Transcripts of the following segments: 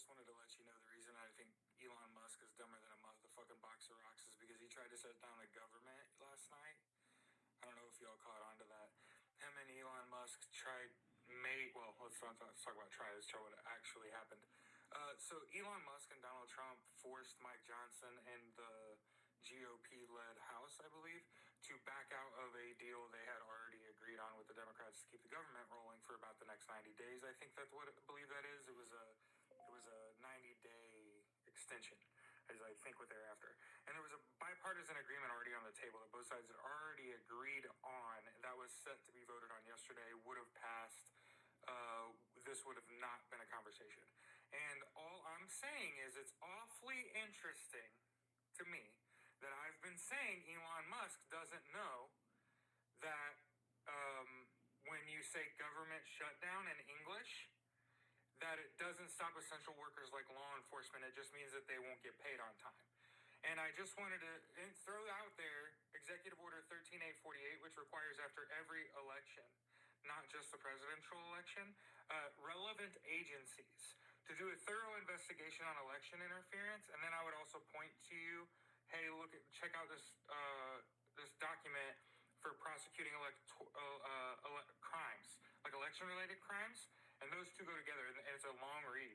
just wanted to let you know the reason I think Elon Musk is dumber than a motherfucking box of rocks is because he tried to shut down the government last night. I don't know if y'all caught on to that. Him and Elon Musk let's talk about try. Let's try what actually happened. So Elon Musk and Donald Trump forced Mike Johnson and the GOP-led House, I believe, to back out of a deal they had already agreed on with the Democrats to keep the government rolling for about the next 90 days. I think that's what I believe that is. It was a 90-day extension, is I think what they're after. And there was a bipartisan agreement already on the table that both sides had already agreed on. That was set to be voted on yesterday, would have passed. This would have not been a conversation. And all I'm saying is it's awfully interesting to me that I've been saying Elon Musk doesn't know that when you say government shutdown in English, that it doesn't stop essential workers like law enforcement. It just means that they won't get paid on time. And I just wanted to throw out there Executive Order 13848, which requires after every election, not just the presidential election, relevant agencies to do a thorough investigation on election interference. And then I would also point to you, hey, check out this document for prosecuting crimes, like election-related crimes. And those two go together, and it's a long read.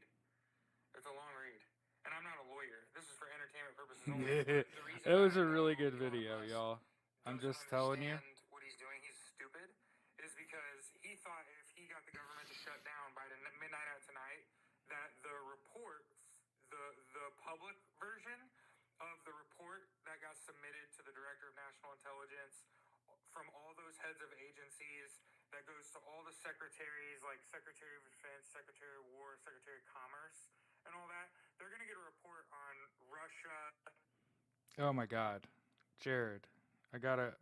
It's a long read. And I'm not a lawyer. This is for entertainment purposes only. It was a really good video, y'all. I'm just telling you. What he's doing, he's stupid, is because he thought if he got the government to shut down by midnight of tonight, that the report, the public version of the report that got submitted to the Director of National Intelligence from all those heads of agencies, that goes to all the secretaries, like Secretary of Defense, Secretary of War, Secretary of Commerce, and all that, they're going to get a report on Russia. Oh my God. Jared,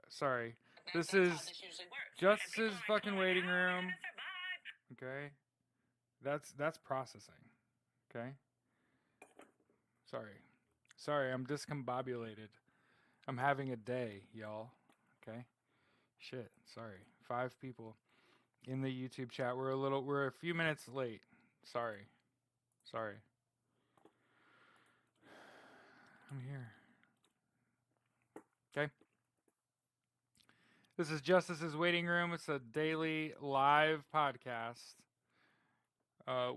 sorry. This is Justice's fucking waiting room. Okay? That's processing. Okay? Sorry, I'm discombobulated. I'm having a day, y'all. Okay? Shit, sorry. 5 people in the YouTube chat. We're a few minutes late. Sorry. I'm here. Okay? This is Justice's Waiting Room. It's a daily live podcast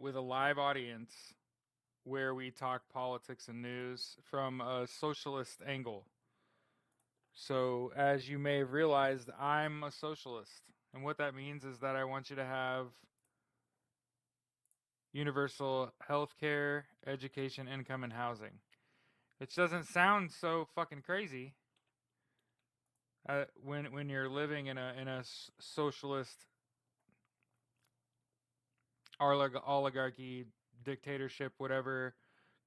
with a live audience where we talk politics and news from a socialist angle. So, as you may have realized, I'm a socialist. And what that means is that I want you to have universal health care, education, income, and housing. Which doesn't sound so fucking crazy when you're living in a socialist oligarchy, dictatorship, whatever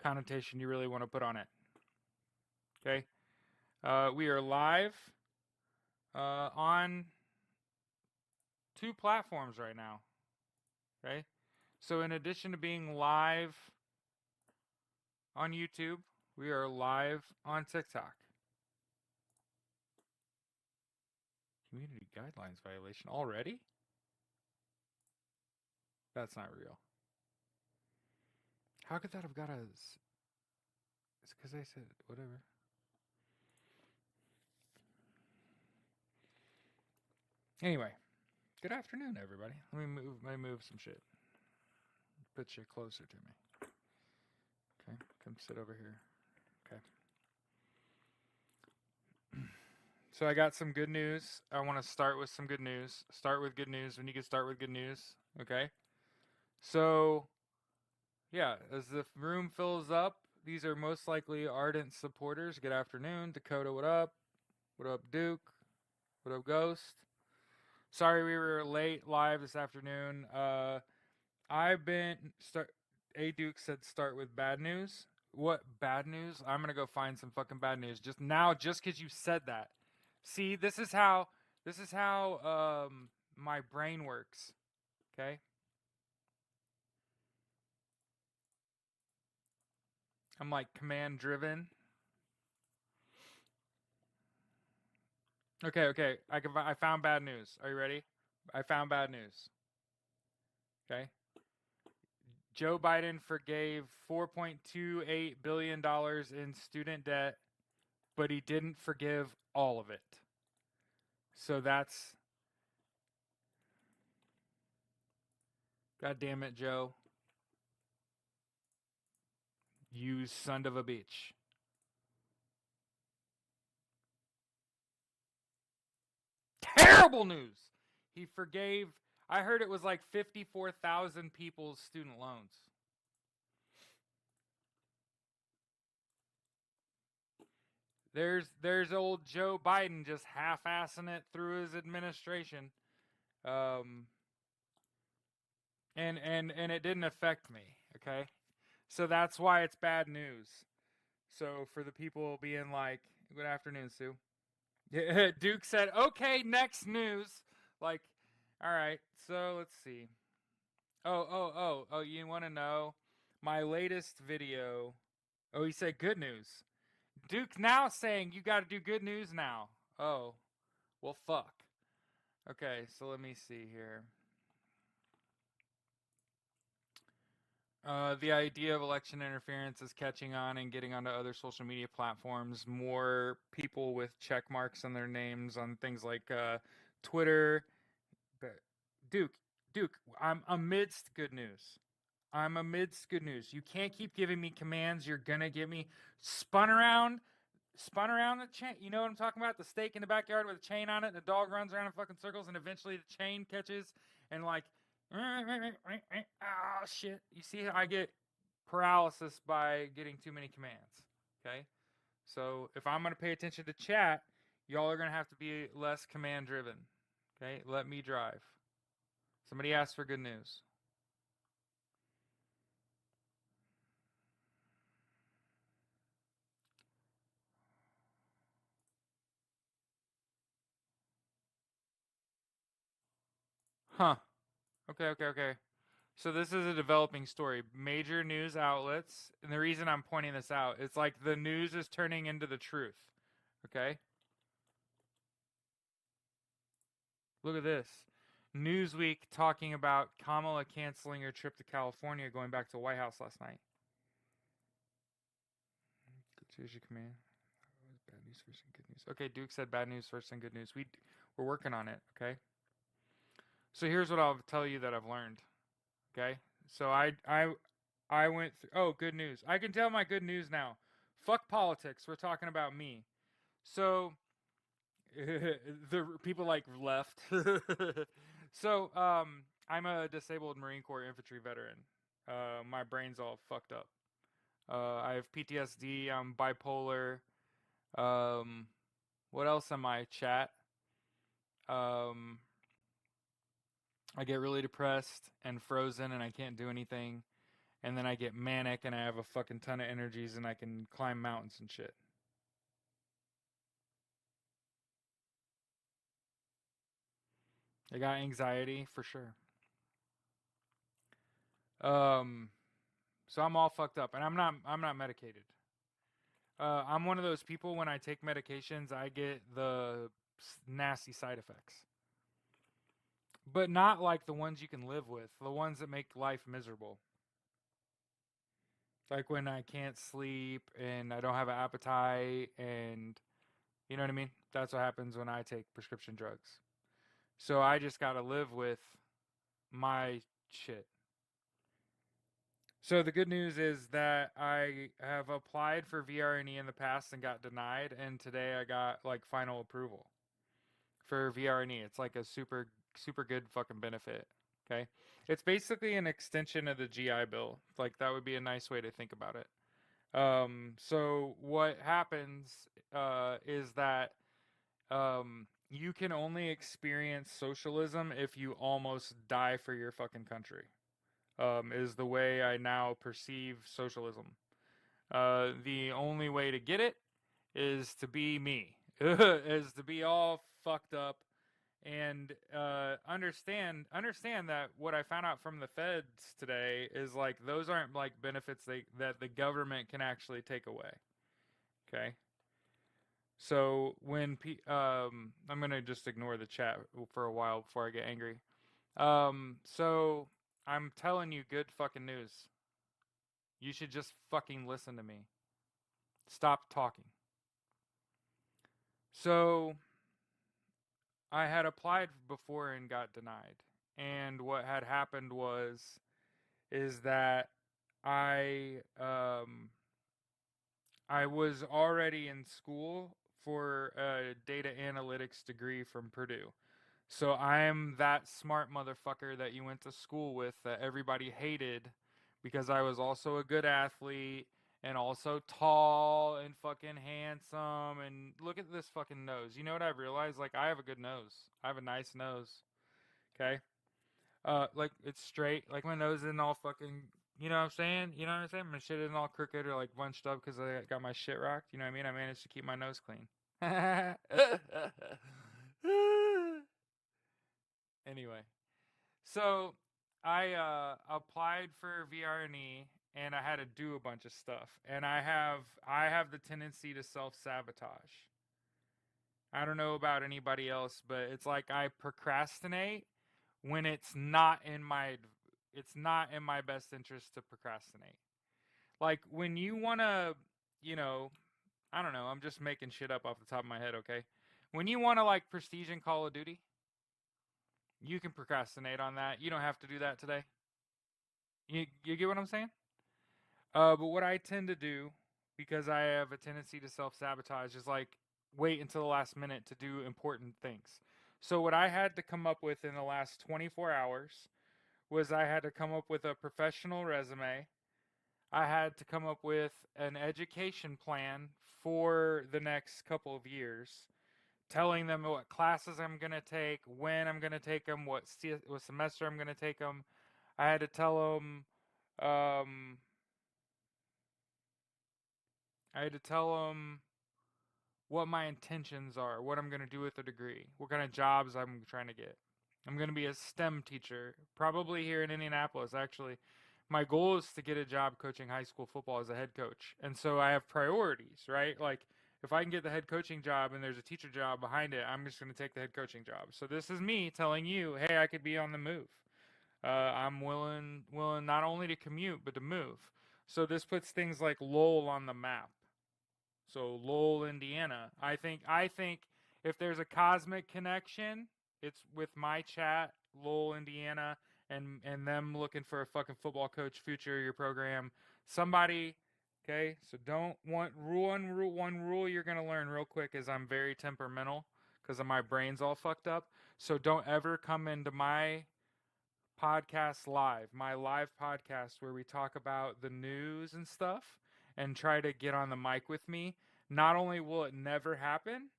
connotation you really want to put on it. Okay? We are live on 2 platforms right now. Okay? So in addition to being live on YouTube, we are live on TikTok. Community guidelines violation already? That's not real. How could that have got us? It's because I said whatever. Anyway, good afternoon, everybody. Let me move some shit. Put you closer to me. Okay, come sit over here. Okay. So I got some good news. I want to start with some good news. Start with good news when you can start with good news. Okay. So, yeah, as the room fills up, these are most likely ardent supporters. Good afternoon, Dakota. What up? What up, Duke? What up, Ghost? Sorry we were late live this afternoon. Duke said start with bad news. What bad news? I'm gonna go find some fucking bad news just because you said that. See, this is how my brain works. Okay? I'm like command driven. Okay. I found bad news. Are you ready? I found bad news. Okay? Joe Biden forgave $4.28 billion in student debt, but he didn't forgive all of it. So that's. God damn it, Joe. You son of a bitch. Terrible news. He forgave, I heard it was like 54,000 people's student loans. There's old Joe Biden just half-assing it through his administration. And it didn't affect me, okay? So that's why it's bad news. So for the people being like, good afternoon, Sue. Duke said, okay, next news. Like, all right, so let's see. Oh, you want to know my latest video? Oh, he said good news. Duke now saying you got to do good news now. Oh, well, fuck. Okay, so let me see here. The idea of election interference is catching on and getting onto other social media platforms. More people with check marks on their names on things like Twitter. But Duke, I'm amidst good news. I'm amidst good news. You can't keep giving me commands. You're gonna get me spun around the chain. You know what I'm talking about? The stake in the backyard with a chain on it, and the dog runs around in fucking circles, and eventually the chain catches, and like, oh shit. You see, I get paralysis by getting too many commands. Okay, so if I'm gonna pay attention to chat, y'all are gonna have to be less command driven. Okay, let me drive. Somebody asked for good news. Huh. Okay. So this is a developing story. Major news outlets, and the reason I'm pointing this out, it's like the news is turning into the truth. Okay? Look at this. Newsweek talking about Kamala canceling her trip to California, going back to the White House last night. Here's your command. Bad news first and good news. Okay, Duke said bad news first and good news. We're working on it, okay? So here's what I'll tell you that I've learned. Okay? So I went through, oh, good news. I can tell my good news now. Fuck politics. We're talking about me. So the people like left. So I'm a disabled Marine Corps infantry veteran. My brain's all fucked up. I have PTSD. I'm bipolar. What else am I? Chat. I get really depressed and frozen, and I can't do anything. And then I get manic, and I have a fucking ton of energies, and I can climb mountains and shit. I got anxiety for sure. So I'm all fucked up, and I'm not medicated. I'm one of those people when I take medications, I get the nasty side effects. But not like the ones you can live with, the ones that make life miserable. Like when I can't sleep and I don't have an appetite, and you know what I mean? That's what happens when I take prescription drugs. So I just got to live with my shit. So the good news is that I have applied for VRNE in the past and got denied, and today I got like final approval for VRNE. It's like a super good fucking benefit. Okay, it's basically an extension of the GI Bill. Like that would be a nice way to think about it. So what happens is that you can only experience socialism if you almost die for your fucking country. Is the way I now perceive socialism. The only way to get it is to be me, is to be all fucked up, and understand that what I found out from the feds today is like those aren't like benefits that the government can actually take away. Okay. So when I'm gonna just ignore the chat for a while before I get angry. So I'm telling you good fucking news. You should just fucking listen to me. Stop talking. So, I had applied before and got denied. And what had happened is that I I was already in school for a data analytics degree from Purdue. So I'm that smart motherfucker that you went to school with that everybody hated because I was also a good athlete and also tall and fucking handsome and look at this fucking nose. You know what I've realized? Like I have a good nose. I have a nice nose. Okay? Like it's straight. Like my nose isn't all fucking. You know what I'm saying? You know what I'm saying? My shit isn't all crooked or like bunched up because I got my shit rocked. You know what I mean? I managed to keep my nose clean. Anyway, so I applied for VRNE and I had to do a bunch of stuff. And I have the tendency to self sabotage. I don't know about anybody else, but it's like I procrastinate when it's not in my best interest to procrastinate. Like when you want to, you know, I don't know, I'm just making shit up off the top of my head, okay? When you want to like prestige in Call of Duty, you can procrastinate on that. You don't have to do that today. You get what I'm saying? But what I tend to do because I have a tendency to self-sabotage is like wait until the last minute to do important things. So what I had to come up with in the last 24 hours was I had to come up with a professional resume. I had to come up with an education plan for the next couple of years, telling them what classes I'm going to take, when I'm going to take them, what semester I'm going to take them. I had to tell them um I had to tell them what my intentions are, what I'm going to do with the degree, what kind of jobs I'm trying to get. I'm going to be a STEM teacher, probably here in Indianapolis, actually. My goal is to get a job coaching high school football as a head coach. And so I have priorities, right? Like, if I can get the head coaching job and there's a teacher job behind it, I'm just going to take the head coaching job. So this is me telling you, hey, I could be on the move. I'm willing not only to commute but to move. So this puts things like Lowell on the map. So Lowell, Indiana. I think if there's a cosmic connection, it's with my chat, Lowell, Indiana, and them looking for a fucking football coach future your program. Somebody, okay? So don't want one rule you're gonna learn real quick is I'm very temperamental because of my brain's all fucked up. So don't ever come into my live podcast where we talk about the news and stuff and try to get on the mic with me. Not only will it never happen,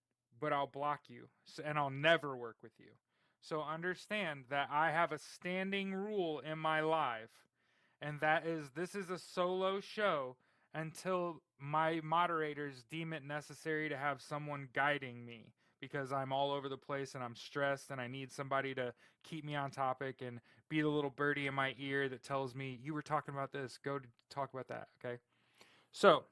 but I'll block you and I'll never work with you. So understand that I have a standing rule in my live, and that is this is a solo show until my moderators deem it necessary to have someone guiding me because I'm all over the place and I'm stressed and I need somebody to keep me on topic and be the little birdie in my ear that tells me you were talking about this, go to talk about that, okay? So,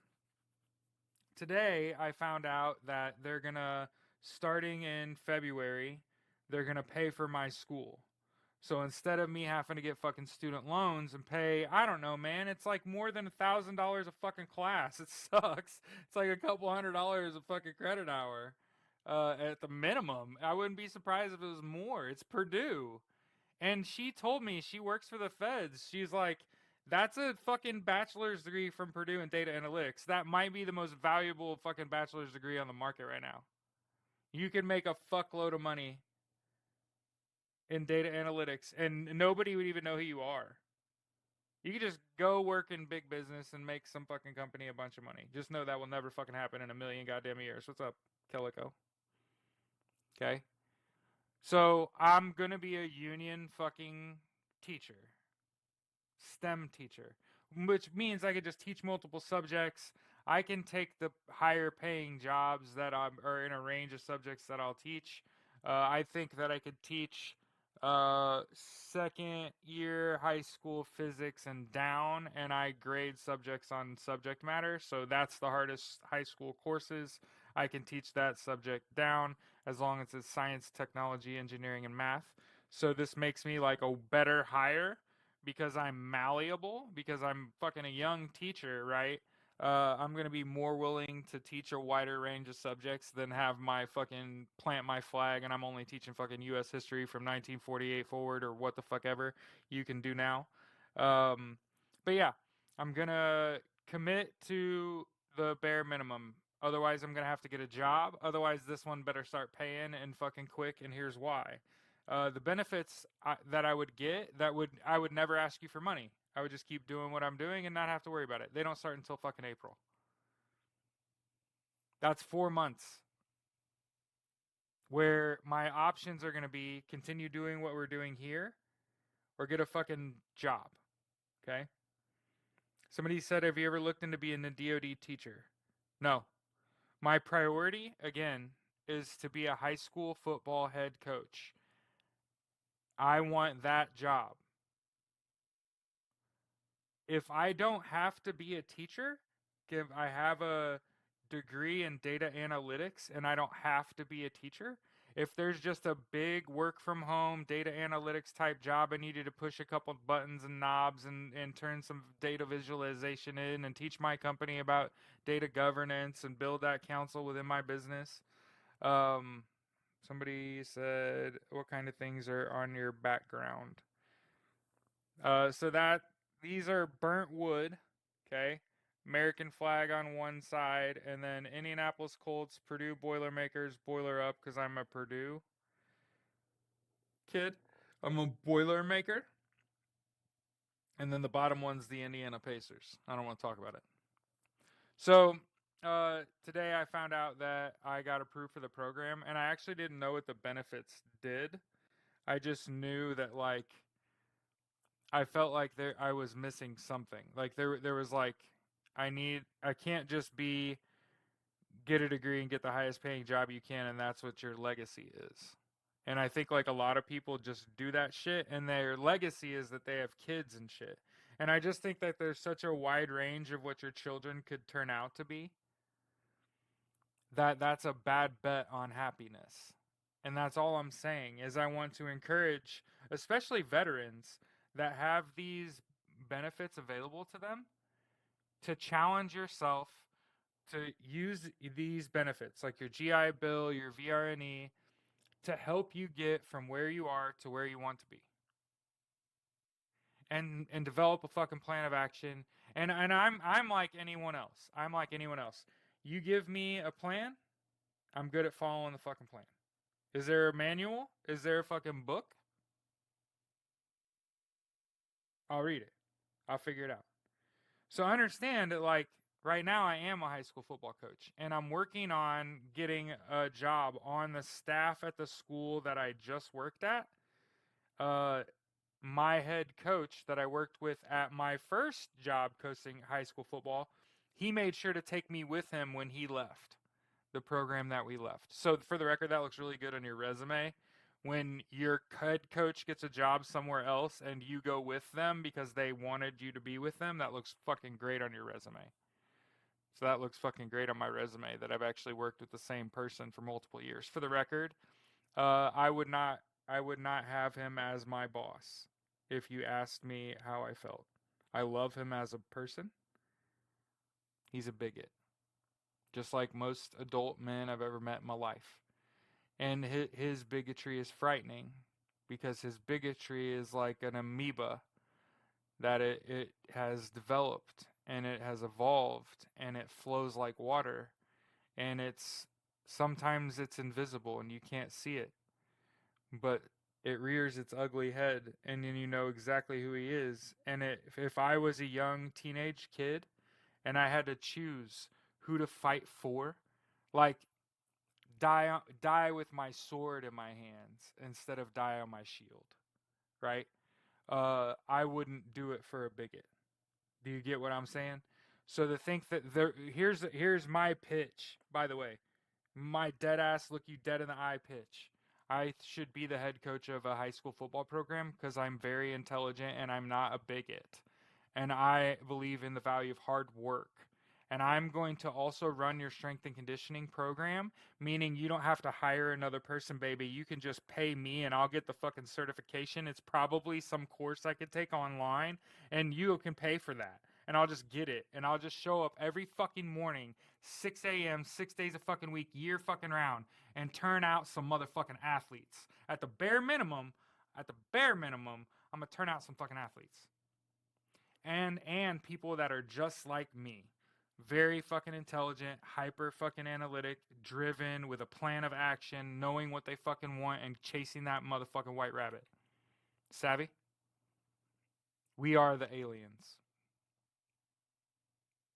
today I found out that they're going to starting in February, they're going to pay for my school. So instead of me having to get fucking student loans and pay, I don't know, man, it's like more than $1,000 a fucking class. It sucks. It's like a couple $100 a fucking credit hour, at the minimum. I wouldn't be surprised if it was more. It's Purdue, and she told me she works for the feds. She's like, that's a fucking bachelor's degree from Purdue in data analytics. That might be the most valuable fucking bachelor's degree on the market right now. You can make a fuckload of money in data analytics, and nobody would even know who you are. You could just go work in big business and make some fucking company a bunch of money. Just know that will never fucking happen in a million goddamn years. What's up, Calico? Okay. So I'm gonna be a union fucking teacher, STEM teacher, which means I could just teach multiple subjects. I can take the higher paying jobs that are in a range of subjects that I'll teach. I think that I could teach second year high school physics and down, and I grade subjects on subject matter. So that's the hardest high school courses. I can teach that subject down as long as it's science, technology, engineering, and math. So this makes me like a better hire because I'm malleable, because I'm fucking a young teacher, right? I'm gonna be more willing to teach a wider range of subjects than have my fucking plant my flag and I'm only teaching fucking U.S. history from 1948 forward or what the fuck ever you can do now. Um, but yeah, I'm gonna commit to the bare minimum. Otherwise, I'm gonna have to get a job. Otherwise, this one better start paying and fucking quick. And here's why: the benefits that I would get, I would never ask you for money. I would just keep doing what I'm doing and not have to worry about it. They don't start until fucking April. That's 4 months where my options are gonna be continue doing what we're doing here, or get a fucking job. Okay. Somebody said, "Have you ever looked into being a DoD teacher?" No. My priority, again, is to be a high school football head coach. I want that job. If I don't have to be a teacher, if I have a degree in data analytics and I don't have to be a teacher, if there's just a big work from home data analytics type job, I needed to push a couple buttons and knobs and turn some data visualization in and teach my company about data governance and build that council within my business. Um, Somebody said, what kind of things are on your background? So that these are burnt wood, okay? American flag on one side, and then Indianapolis Colts, Purdue Boilermakers, boiler up because I'm a Purdue kid. I'm a Boilermaker. And then the bottom one's the Indiana Pacers. I don't want to talk about it. So today I found out that I got approved for the program, and I actually didn't know what the benefits did. I just knew that like I felt like I was missing something. Like there was like I can't just be get a degree and get the highest paying job you can and that's what your legacy is. And I think like a lot of people just do that shit and their legacy is that they have kids and shit. And I just think that there's such a wide range of what your children could turn out to be that that's a bad bet on happiness. And that's all I'm saying is I want to encourage especially veterans that have these benefits available to them to challenge yourself to use these benefits like your GI Bill, your VRNE to help you get from where you are to where you want to be. And develop a fucking plan of action. And I'm like anyone else. I'm like anyone else. You give me a plan, I'm good at following the fucking plan. Is there a manual? Is there a fucking book? I'll read it. I'll figure it out. So I understand that like right now I am a high school football coach and I'm working on getting a job on the staff at the school that I just worked at. My head coach that I worked with at my first job coaching high school football, he made sure to take me with him when he left the program that we left. So for the record, that looks really good on your resume. When your head coach gets a job somewhere else and you go with them because they wanted you to be with them, that looks fucking great on your resume. So that looks fucking great on my resume that I've actually worked with the same person for multiple years. For the record, I would not have him as my boss if you asked me how I felt. I love him as a person. He's a bigot. Just like most adult men I've ever met in my life. And his bigotry is frightening because his bigotry is like an amoeba that it has developed and it has evolved and it flows like water and sometimes it's invisible and you can't see it, but it rears its ugly head and then you know exactly who he is. And if I was a young teenage kid and I had to choose who to fight for, like die with my sword in my hands instead of die on my shield, right? I wouldn't do it for a bigot. Do you get what I'm saying? So to think that here's my pitch, by the way, my dead ass look you dead in the eye pitch. I should be the head coach of a high school football program because I'm very intelligent and I'm not a bigot. And I believe in the value of hard work. And I'm going to also run your strength and conditioning program, meaning you don't have to hire another person, baby. You can just pay me and I'll get the fucking certification. It's probably some course I could take online and you can pay for that. And I'll just get it. And I'll just show up every fucking morning, 6 a.m., 6 days a fucking week, year fucking round, and turn out some motherfucking athletes. At the bare minimum, I'm gonna turn out some fucking athletes. And people that are just like me. Very fucking intelligent, hyper fucking analytic, driven with a plan of action, knowing what they fucking want and chasing that motherfucking white rabbit. Savvy? We are the aliens.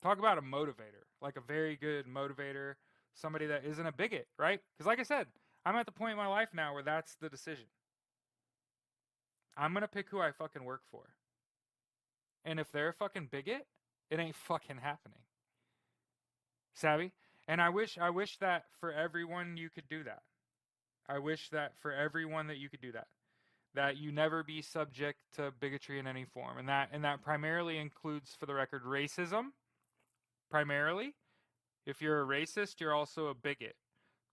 Talk about a motivator, like a very good motivator, somebody that isn't a bigot, right? Because like I said, I'm at the point in my life now where that's the decision. I'm going to pick who I fucking work for. And if they're a fucking bigot, it ain't fucking happening. Savvy? And I wish that for everyone you could do that. I wish that for everyone that you could do that. That you never be subject to bigotry in any form. And that primarily includes, for the record, racism. Primarily. If you're a racist, you're also a bigot.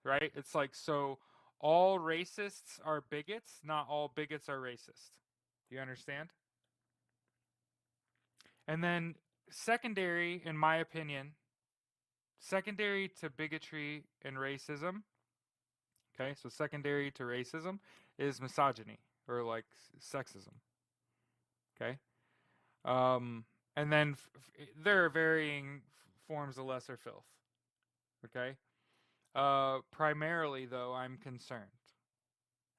Right? It's like, so all racists are bigots, not all bigots are racist. Do you understand? And then secondary, in my opinion, secondary to bigotry and racism, okay, so secondary to racism is misogyny or like sexism, okay? And then there are varying forms of lesser filth, okay? Primarily, though, I'm concerned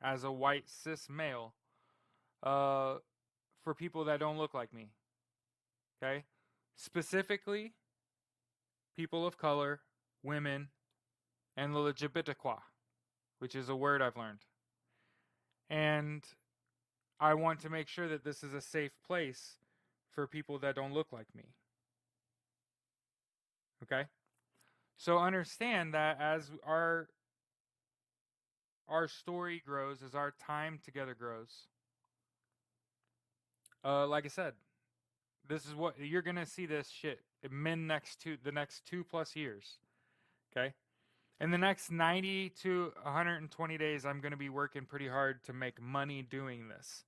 as a white cis male for people that don't look like me, okay? Specifically, people of color, women, and the LGBTQI, which is a word I've learned. And I want to make sure that this is a safe place for people that don't look like me. Okay? So understand that as our story grows, as our time together grows, like I said, this is what you're gonna see this shit in the next 2+ years. Okay? In the next 90 to 120 days, I'm going to be working pretty hard to make money doing this.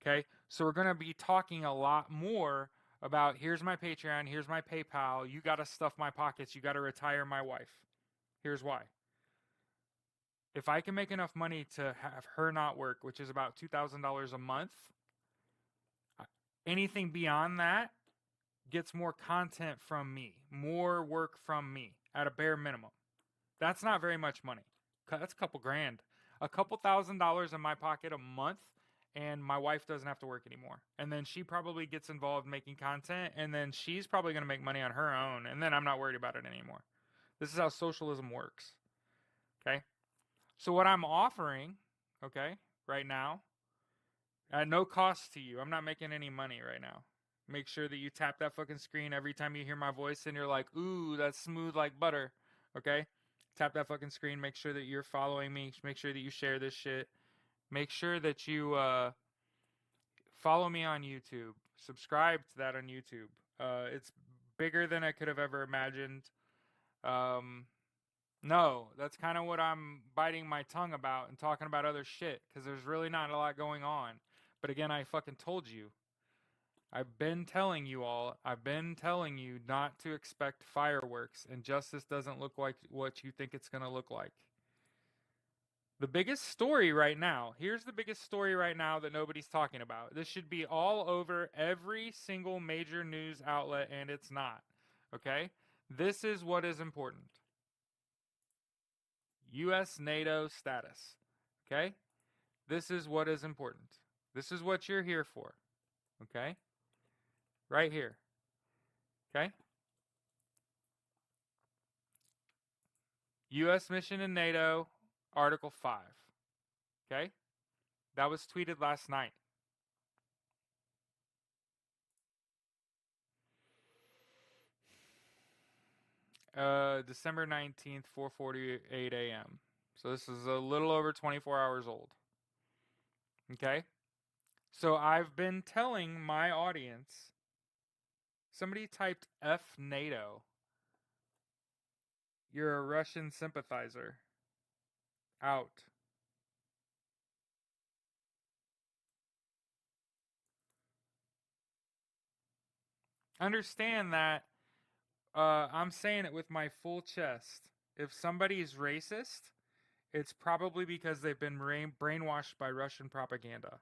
Okay? So we're going to be talking a lot more about here's my Patreon, here's my PayPal, you got to stuff my pockets, you got to retire my wife. Here's why. If I can make enough money to have her not work, which is about $2,000 a month, anything beyond that gets more content from me, more work from me at a bare minimum. That's not very much money. That's a couple grand. A couple $1,000s in my pocket a month, and my wife doesn't have to work anymore. And then she probably gets involved making content, and then she's probably going to make money on her own, and then I'm not worried about it anymore. This is how socialism works. Okay? So what I'm offering, okay, right now, at no cost to you, I'm not making any money right now. Make sure that you tap that fucking screen every time you hear my voice and you're like, ooh, that's smooth like butter. Okay? Tap that fucking screen. Make sure that you're following me. Make sure that you share this shit. Make sure that you follow me on YouTube. Subscribe to that on YouTube. It's bigger than I could have ever imagined. No, that's kind of what I'm biting my tongue about and talking about other shit because there's really not a lot going on. But again, I fucking told you. I've been telling you all, I've been telling you not to expect fireworks, and justice doesn't look like what you think it's going to look like. The biggest story right now, here's the biggest story right now that nobody's talking about. This should be all over every single major news outlet, and it's not. Okay? This is what is important. U.S. NATO status. Okay? This is what is important. This is what you're here for. Okay? Right here. Okay? U.S. mission in NATO, Article 5. Okay? That was tweeted last night. December 19th, 4:48 a.m. So this is a little over 24 hours old. Okay? So I've been telling my audience, somebody typed F NATO You're a Russian sympathizer. Out. Understand that I'm saying it with my full chest. If somebody is racist, it's probably because they've been brainwashed by Russian propaganda.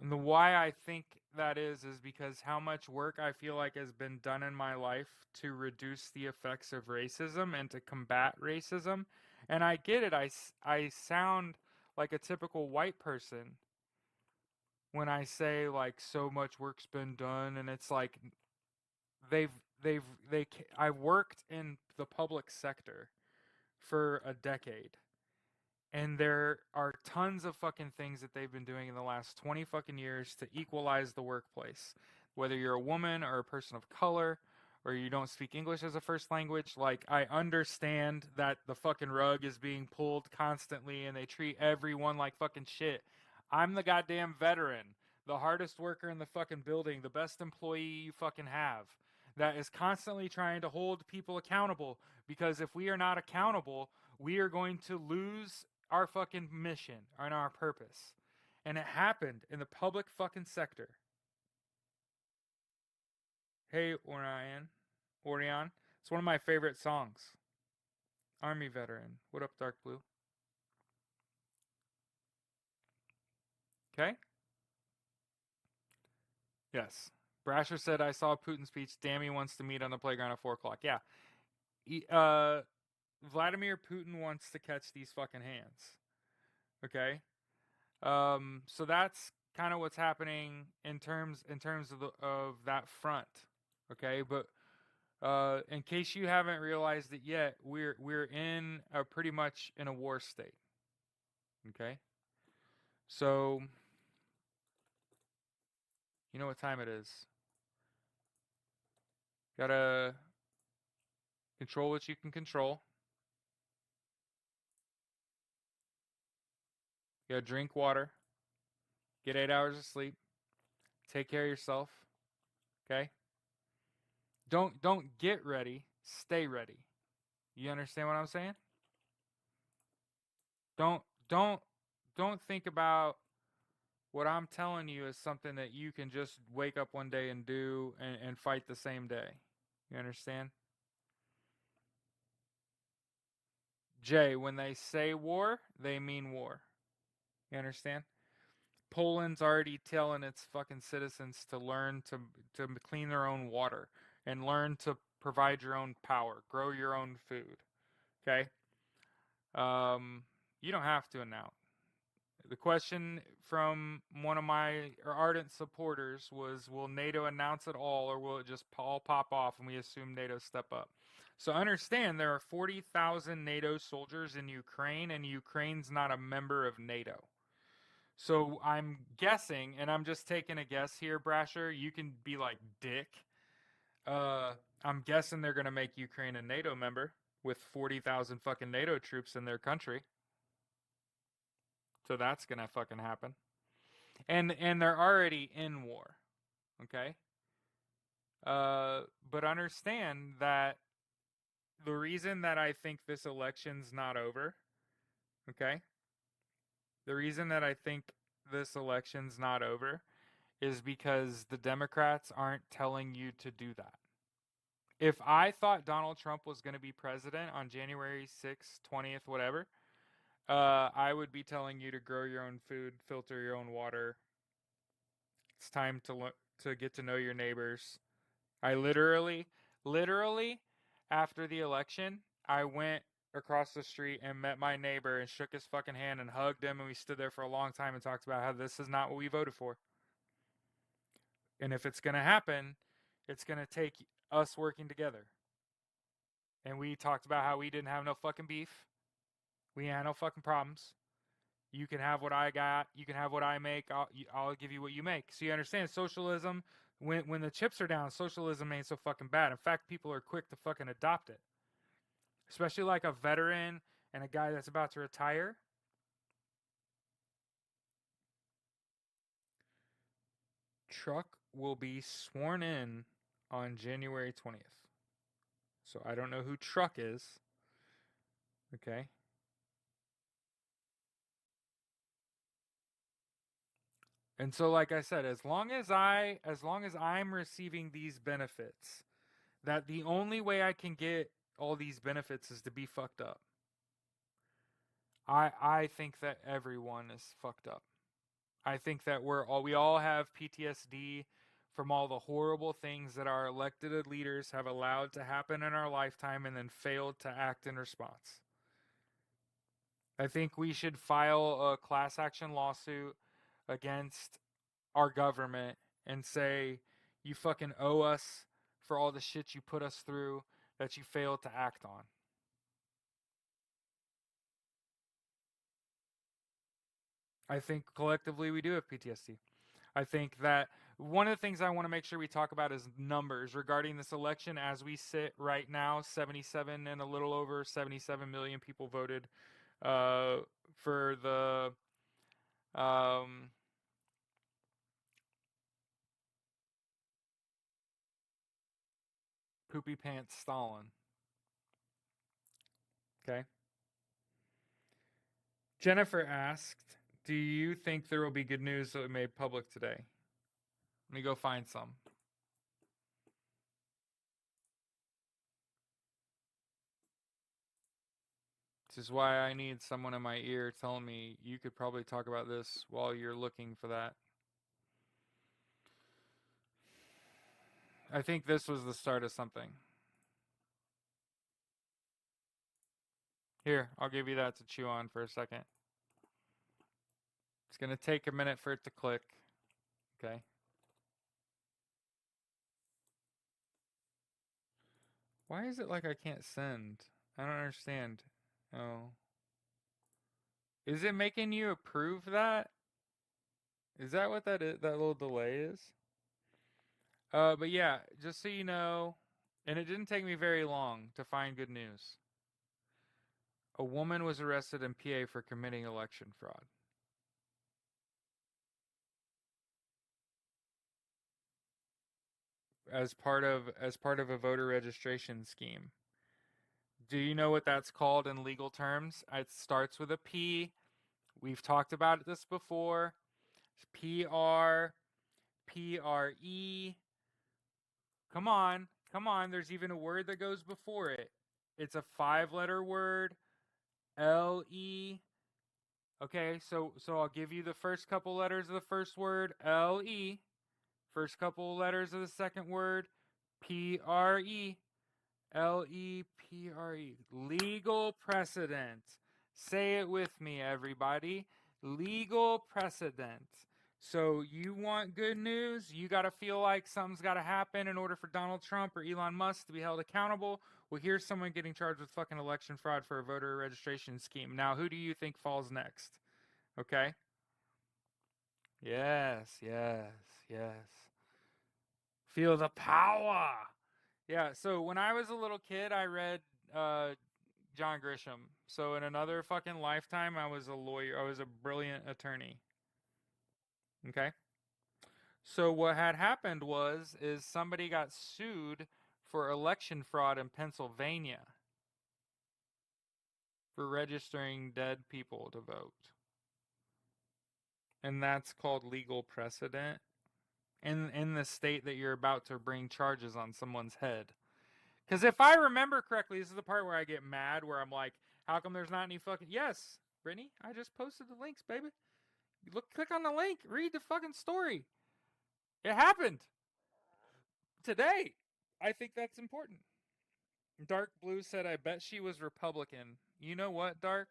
And the why I think that is because how much work I feel like has been done in my life to reduce the effects of racism and to combat racism. And I get it. I sound like a typical white person when I say like so much work's been done, and it's like they've I worked in the public sector for a decade, and there are tons of fucking things that they've been doing in the last 20 fucking years to equalize the workplace. Whether you're a woman or a person of color or you don't speak English as a first language, like I understand that the fucking rug is being pulled constantly and they treat everyone like fucking shit. I'm the goddamn veteran, the hardest worker in the fucking building, the best employee you fucking have, that is constantly trying to hold people accountable, because if we are not accountable, we are going to lose our fucking mission and our purpose. And it happened in the public fucking sector. Hey, Orion. It's one of my favorite songs. Army veteran. What up, Dark Blue? Okay? Yes. Brasher said, I saw Putin's speech. Damn, he wants to meet on the playground at 4 o'clock. Yeah. Vladimir Putin wants to catch these fucking hands. Okay? So that's kind of what's happening in terms of that front. Okay? But in case you haven't realized it yet, we're in a pretty much in a war state. Okay, so you know what time it is. Gotta control what you can control. You gotta drink water. Get 8 hours of sleep. Take care of yourself. Okay. Don't get ready. Stay ready. You understand what I'm saying? Don't don't don't think about what I'm telling you as something that you can just wake up one day and do and fight the same day. You understand? Jay, when they say war, they mean war. You understand? Poland's already telling its fucking citizens to learn to clean their own water and learn to provide your own power, grow your own food. Okay? You don't have to now. The question from one of my ardent supporters was, will NATO announce it all, or will it just all pop off and we assume NATO step up? So understand there are 40,000 NATO soldiers in Ukraine, and Ukraine's not a member of NATO. So I'm guessing, and I'm just taking a guess here, Brasher, you can be like, dick. I'm guessing they're going to make Ukraine a NATO member with 40,000 fucking NATO troops in their country. So that's going to fucking happen. And they're already in war. Okay? But understand that the reason that I think this election's not over, okay? The reason that I think this election's not over is because the Democrats aren't telling you to do that. If I thought Donald Trump was going to be president on January 6th, 20th, whatever, I would be telling you to grow your own food, filter your own water. It's time to get to know your neighbors. I literally, after the election, I went across the street and met my neighbor and shook his fucking hand and hugged him, and we stood there for a long time and talked about how this is not what we voted for. And if it's going to happen, it's going to take us working together. And we talked about how we didn't have no fucking beef. We had no fucking problems. You can have what I got. You can have what I make. I'll give you what you make. So you understand, socialism, when the chips are down, socialism ain't so fucking bad. In fact, people are quick to fucking adopt it. Especially like a veteran and a guy that's about to retire. Truck will be sworn in on January 20th. So I don't know who Truck is. Okay. And so like I said, as long as I'm receiving these benefits, that the only way I can get all these benefits is to be fucked up. I think that everyone is fucked up. I think that we all have PTSD from all the horrible things that our elected leaders have allowed to happen in our lifetime and then failed to act in response. I think we should file a class action lawsuit against our government and say, you fucking owe us for all the shit you put us through that you failed to act on. I think collectively we do have PTSD. I think that one of the things I want to make sure we talk about is numbers regarding this election. As we sit right now, 77 and a little over 77 million people voted for the poopy pants Stalin. Okay. Jennifer asked, do you think there will be good news made public today? Let me go find some. This is why I need someone in my ear telling me you could probably talk about this while you're looking for that. I think this was the start of something. Here, I'll give you that to chew on for a second. It's going to take a minute for it to click. Okay. Why is it like I can't send? I don't understand. Oh. Is it making you approve that? Is that what that is? That little delay is? But yeah, just so you know, and it didn't take me very long to find good news. A woman was arrested in PA for committing election fraud. As part of a voter registration scheme. Do you know what that's called in legal terms? It starts with a P. We've talked about this before. PR, PRE. Come on. There's even a word that goes before it. It's a 5-letter word. LE. Okay, so I'll give you the first couple letters of the first word, LE. First couple letters of the second word, PRE. LEPRE. Legal precedent. Say it with me, everybody. Legal precedent. So you want good news? You got to feel like something's got to happen in order for Donald Trump or Elon Musk to be held accountable. Well, here's someone getting charged with fucking election fraud for a voter registration scheme. Now, who do you think falls next? Okay? Yes. Feel the power. Yeah, so when I was a little kid, I read John Grisham. So in another fucking lifetime, I was a lawyer. I was a brilliant attorney. Okay? So what had happened is somebody got sued for election fraud in Pennsylvania for registering dead people to vote. And that's called legal precedent in the state that you're about to bring charges on someone's head. Because if I remember correctly, this is the part where I get mad, where I'm like, how come there's not any fucking... Yes, Brittany, I just posted the links, baby. Click on the link. Read the fucking story. It happened. Today. I think that's important. Dark Blue said, I bet she was Republican. You know what, Dark?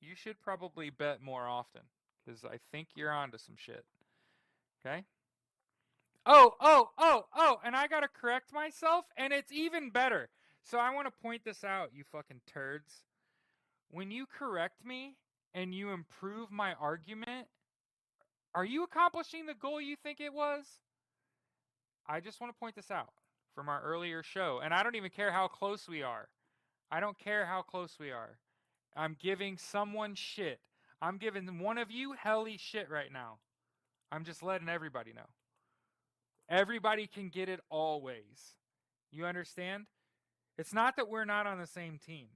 You should probably bet more often. Because I think you're onto some shit. Okay? Oh, and I gotta correct myself, and it's even better. So I want to point this out, you fucking turds. When you correct me and you improve my argument, are you accomplishing the goal you think it was? I just want to point this out from our earlier show, and I don't even care how close we are. I don't care how close we are. I'm giving someone shit. I'm giving one of you helly shit right now. I'm just letting everybody know. Everybody can get it always. You understand? It's not that we're not on the same team.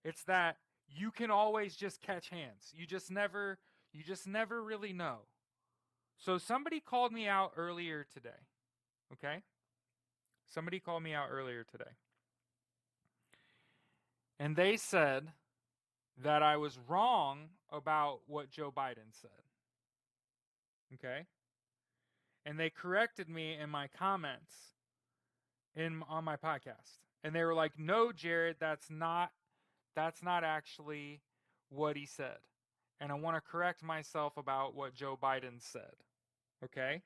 It's that you can always just catch hands. You just never really know. So somebody called me out earlier today. Okay? Somebody called me out earlier today. And they said that I was wrong about what Joe Biden said. Okay? And they corrected me in my comments on my podcast. And they were like, "No, Jared, that's not actually what he said. And I want to correct myself about what Joe Biden said." Okay?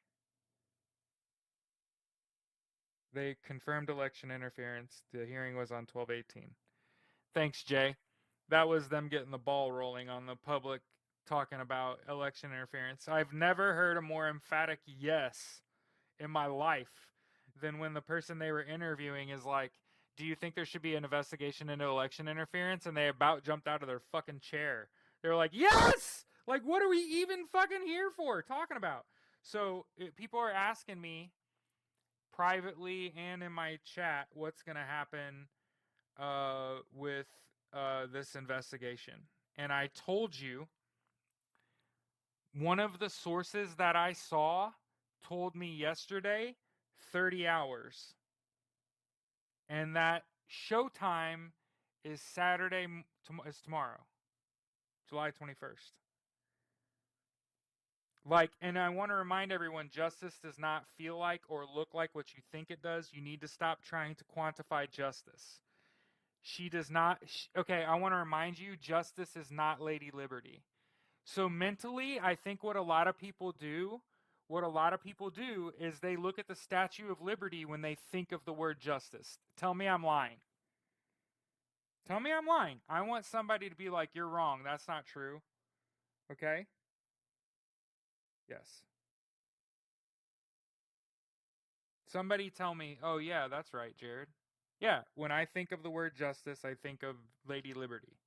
They confirmed election interference. The hearing was on 12/18. Thanks, Jay. That was them getting the ball rolling on the public talking about election interference. I've never heard a more emphatic yes in my life than when the person they were interviewing is like, "Do you think there should be an investigation into election interference?" And they about jumped out of their fucking chair. They were like, "Yes!" Like, what are we even fucking here for talking about? So people are asking me privately and in my chat what's going to happen with this investigation. And I told you, one of the sources that I saw told me yesterday 30 hours. And that showtime is Saturday, is tomorrow, July 21st. Like, and I want to remind everyone, justice does not feel like or look like what you think it does. You need to stop trying to quantify justice. She does not. Okay, I want to remind you, justice is not Lady Liberty. So mentally, I think what a lot of people do is they look at the Statue of Liberty when they think of the word justice. Tell me I'm lying. Tell me I'm lying. I want somebody to be like, "You're wrong. That's not true." Okay? Yes. Somebody tell me, "Oh, yeah, that's right, Jared." Yeah, when I think of the word justice, I think of Lady Liberty.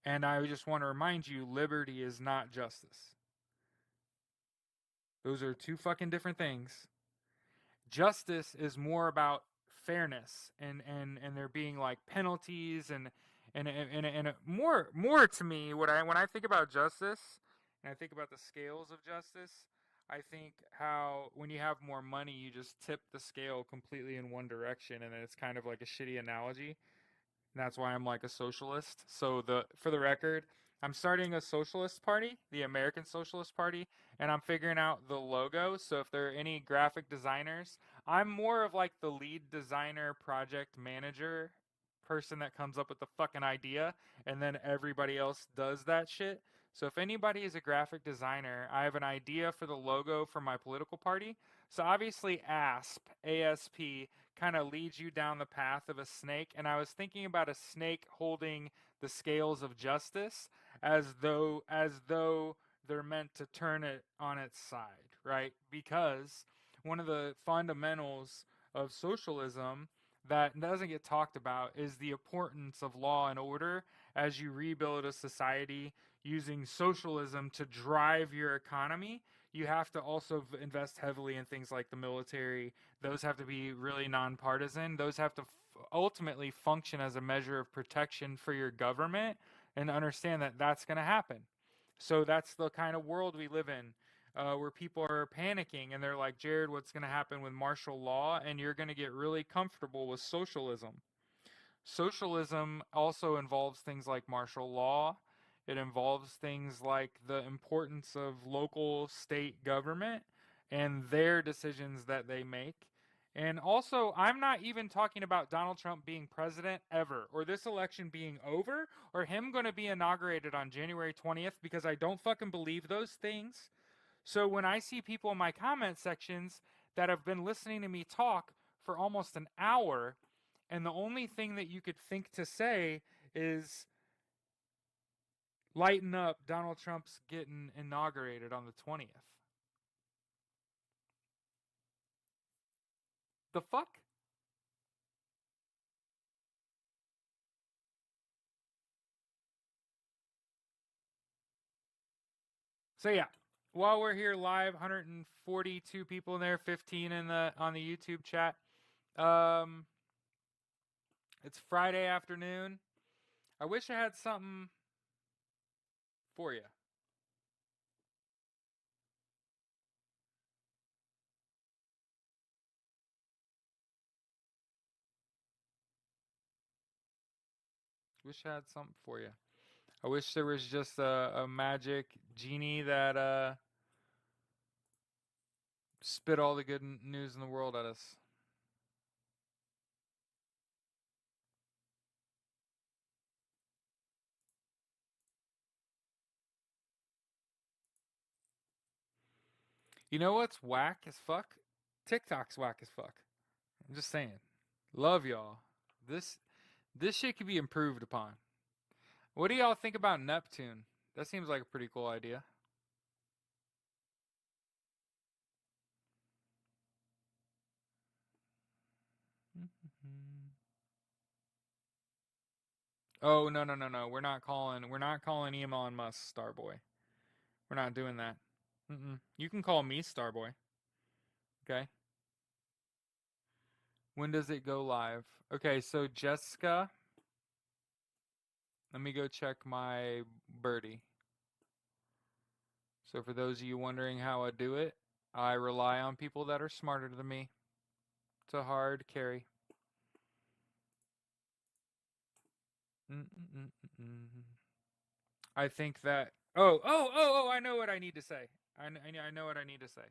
And I just want to remind you, liberty is not justice. Those are two fucking different things. Justice is more about fairness and there being like penalties and more to me when I think about justice and I think about the scales of justice, I think how when you have more money you just tip the scale completely in one direction, and it's kind of like a shitty analogy. And that's why I'm like a socialist. So for the record, I'm starting a socialist party, the American Socialist Party, and I'm figuring out the logo. So if there are any graphic designers, I'm more of like the lead designer, project manager person that comes up with the fucking idea, and then everybody else does that shit. So if anybody is a graphic designer, I have an idea for the logo for my political party. So obviously ASP kind of leads you down the path of a snake, and I was thinking about a snake holding the scales of justice as though they're meant to turn it on its side, right? Because one of the fundamentals of socialism that doesn't get talked about is the importance of law and order as you rebuild a society using socialism to drive your economy. You have to also invest heavily in things like the military. Those have to be really nonpartisan. Those have to ultimately function as a measure of protection for your government, and understand that that's going to happen. So that's the kind of world we live in, where people are panicking and they're like, "Jared, what's going to happen with martial law?" And you're going to get really comfortable with socialism. Socialism also involves things like martial law. It involves things like the importance of local state government and their decisions that they make. And also, I'm not even talking about Donald Trump being president ever, or this election being over, or him going to be inaugurated on January 20th, because I don't fucking believe those things. So when I see people in my comment sections that have been listening to me talk for almost an hour, and the only thing that you could think to say is, "Lighten up, Donald Trump's getting inaugurated on the 20th." The fuck? So yeah, while we're here live, 142 people in there, 15 in the on the YouTube chat. Um It's Friday afternoon. I wish I had something for you. Wish I had something for you. I wish there was just a magic genie that spit all the good news in the world at us. You know what's whack as fuck? TikTok's whack as fuck. I'm just saying. Love y'all. This shit could be improved upon. What do y'all think about Neptune? That seems like a pretty cool idea. Oh no. We're not calling Elon Musk Starboy. We're not doing that. You can call me Starboy. Okay. When does it go live? Okay, so Jessica, let me go check my birdie. So for those of you wondering how I do it, I rely on people that are smarter than me. It's a hard carry. I think that. Oh! I know what I need to say. I know what I need to say.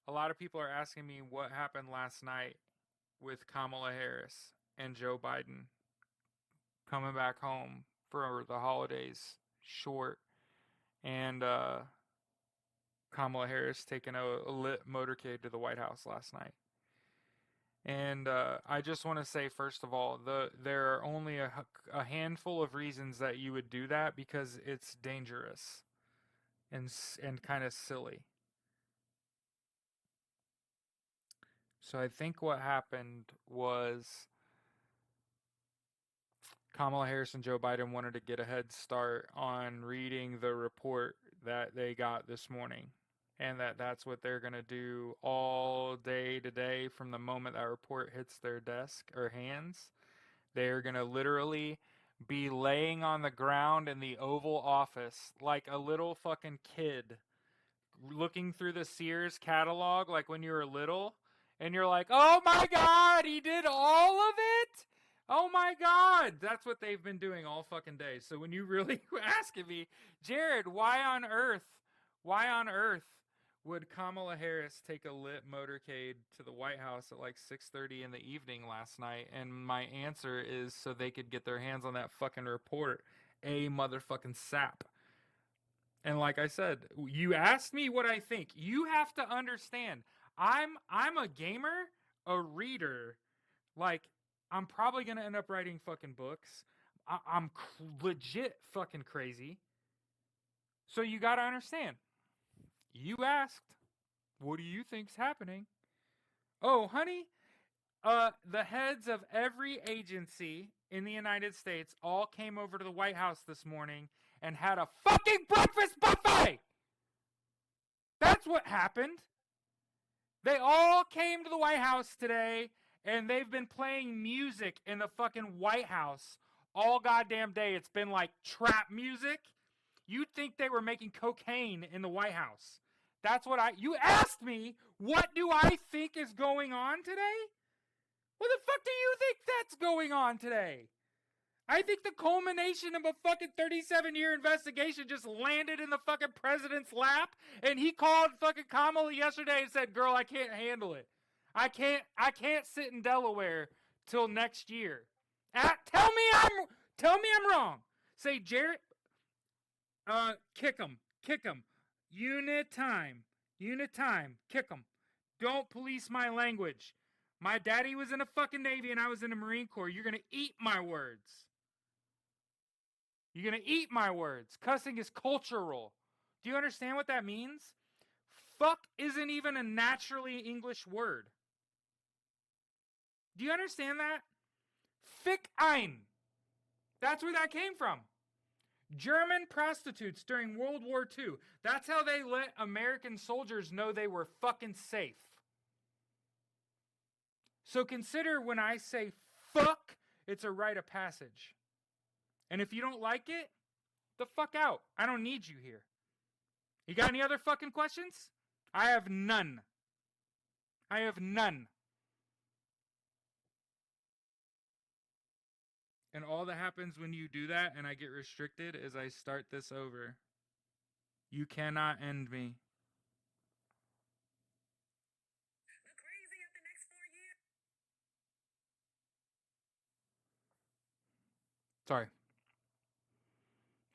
A lot of people are asking me what happened last night with Kamala Harris and Joe Biden coming back home for the holidays short, and Kamala Harris taking a lit motorcade to the White House last night. And I just want to say, first of all, there are only a handful of reasons that you would do that, because it's dangerous and kind of silly. So I think what happened was Kamala Harris and Joe Biden wanted to get a head start on reading the report that they got this morning, and that's what they're going to do all day today. From the moment that report hits their desk or hands, they're going to literally be laying on the ground in the Oval Office like a little fucking kid looking through the Sears catalog, like when you were little, and you're like, oh my God, he did all of it? Oh my God. That's what they've been doing all fucking day. So when you really asking me, Jared, why on earth would Kamala Harris take a lit motorcade to the White House at like 6:30 in the evening last night? And my answer is so they could get their hands on that fucking report. A motherfucking sap. And like I said, you asked me what I think. You have to understand. I'm a gamer, a reader. Like, I'm probably gonna end up writing fucking books. I'm legit fucking crazy. So you gotta understand. You asked, what do you think's happening? Oh, honey, the heads of every agency in the United States all came over to the White House this morning and had a fucking breakfast buffet. That's what happened. They all came to the White House today, and they've been playing music in the fucking White House all goddamn day. It's been like trap music. You'd think they were making cocaine in the White House. That's what you asked me, what do I think is going on today? What the fuck do you think that's going on today? I think the culmination of a fucking 37-year investigation just landed in the fucking president's lap, and he called fucking Kamala yesterday and said, girl, I can't handle it. I can't sit in Delaware till next year. Tell me I'm wrong. Say, Jared, kick him. Unit time, kick him. Don't police my language. My daddy was in the fucking Navy and I was in the Marine Corps. You're gonna eat my words. You're gonna eat my words. Cussing is cultural. Do you understand what that means? Fuck isn't even a naturally English word. Do you understand that? Fick ein. That's where that came from. German prostitutes during World War II. That's how they let American soldiers know they were fucking safe. So consider when I say fuck It's a rite of passage. And if you don't like it, the fuck out. I don't need you here. You got any other fucking questions? I have none. I have none. And all that happens when you do that and I get restricted is I start this over. You cannot end me. Sorry.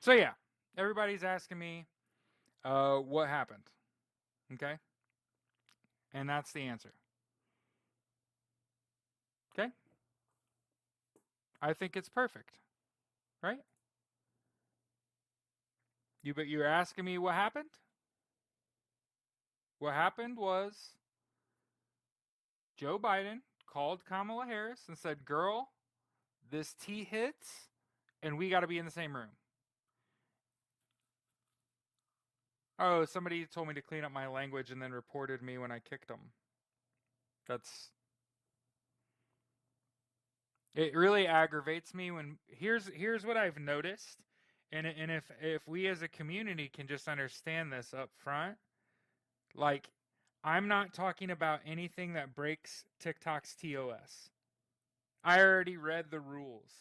So yeah, everybody's asking me what happened. Okay? And that's the answer. Okay? I think it's perfect. Right? But you're asking me what happened? What happened was Joe Biden called Kamala Harris and said, "Girl, this tea hits and we got to be in the same room." Oh, somebody told me to clean up my language and then reported me when I kicked them. It really aggravates me when here's what I've noticed, and if we as a community can just understand this up front, like I'm not talking about anything that breaks TikTok's TOS. I already read the rules.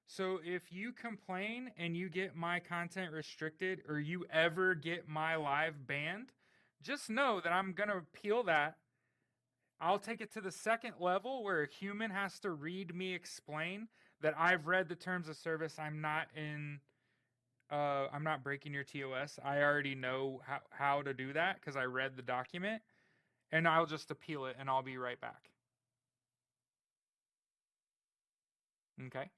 So if you complain and you get my content restricted or you ever get my live banned, just know that I'm going to appeal that. I'll take it to the second level where a human has to read me explain that I've read the terms of service. I'm not breaking your TOS. I already know how to do that because I read the document, and I'll just appeal it and I'll be right back. Okay?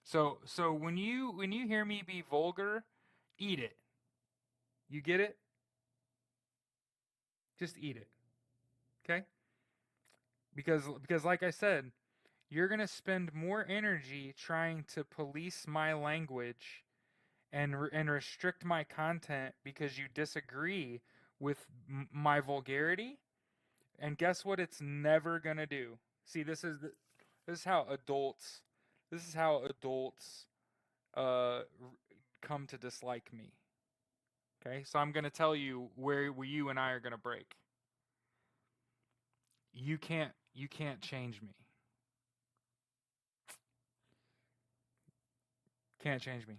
So when you hear me be vulgar, eat it. You get it? Just eat it. Okay? Because like I said, you're going to spend more energy trying to police my language and restrict my content because you disagree with my vulgarity. And guess what it's never going to do? See, this is how adults come to dislike me. Okay? So I'm going to tell you where you and I are going to break. You can't change me. Can't change me.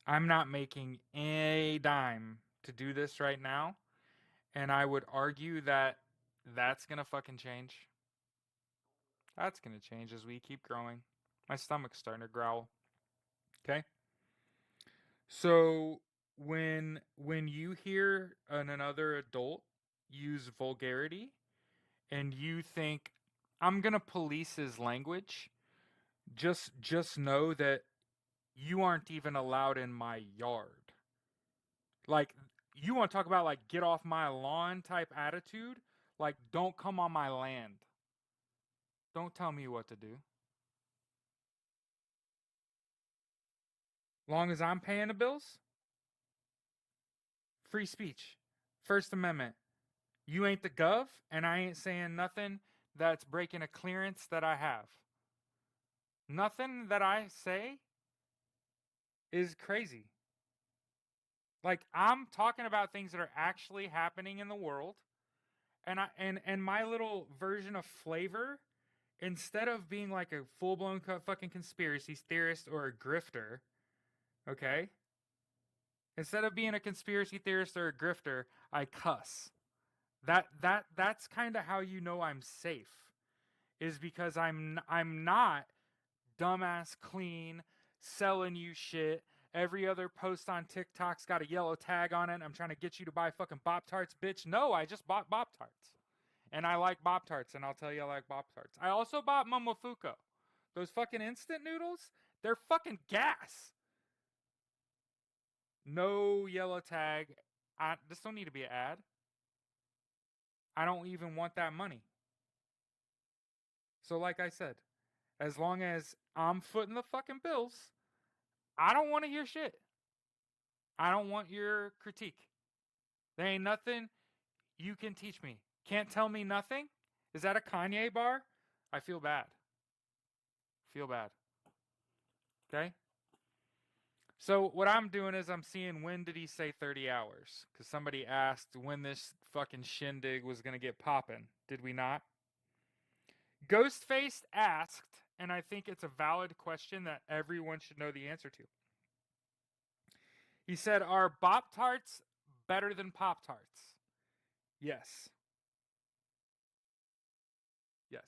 I'm not making a dime to do this right now, and I would argue that that's going to fucking change. That's going to change as we keep growing. My stomach's starting to growl. Okay? So when you hear another adult use vulgarity and you think I'm going to police his language, just know that you aren't even allowed in my yard. Like, you want to talk about like get off my lawn type attitude? Like, don't come on my land. Don't tell me what to do. Long as I'm paying the bills, free speech, First Amendment. You ain't the gov, and I ain't saying nothing that's breaking a clearance that I have. Nothing that I say is crazy. Like, I'm talking about things that are actually happening in the world, and my little version of flavor, instead of being like a full-blown fucking conspiracy theorist or a grifter, okay? Instead of being a conspiracy theorist or a grifter, I cuss. That's kind of how you know I'm safe, is because I'm not dumbass clean selling you shit. Every other post on TikTok's got a yellow tag on it. I'm trying to get you to buy fucking Bop Tarts, bitch. No, I just bought Bop Tarts. And I like Bop Tarts, and I'll tell you I like Bop Tarts. I also bought Momofuku. Those fucking instant noodles, they're fucking gas. No yellow tag. This don't need to be an ad. I don't even want that money. So like I said, as long as I'm footing the fucking bills, I don't want to hear shit. I don't want your critique. There ain't nothing you can teach me. Can't tell me nothing? Is that a Kanye bar? I feel bad. Feel bad. Okay? So what I'm doing is I'm seeing when did he say 30 hours? Because somebody asked when this fucking shindig was going to get popping. Did we not? Ghostface asked, and I think it's a valid question that everyone should know the answer to. He said, are Bop Tarts better than Pop Tarts? Yes. Yes.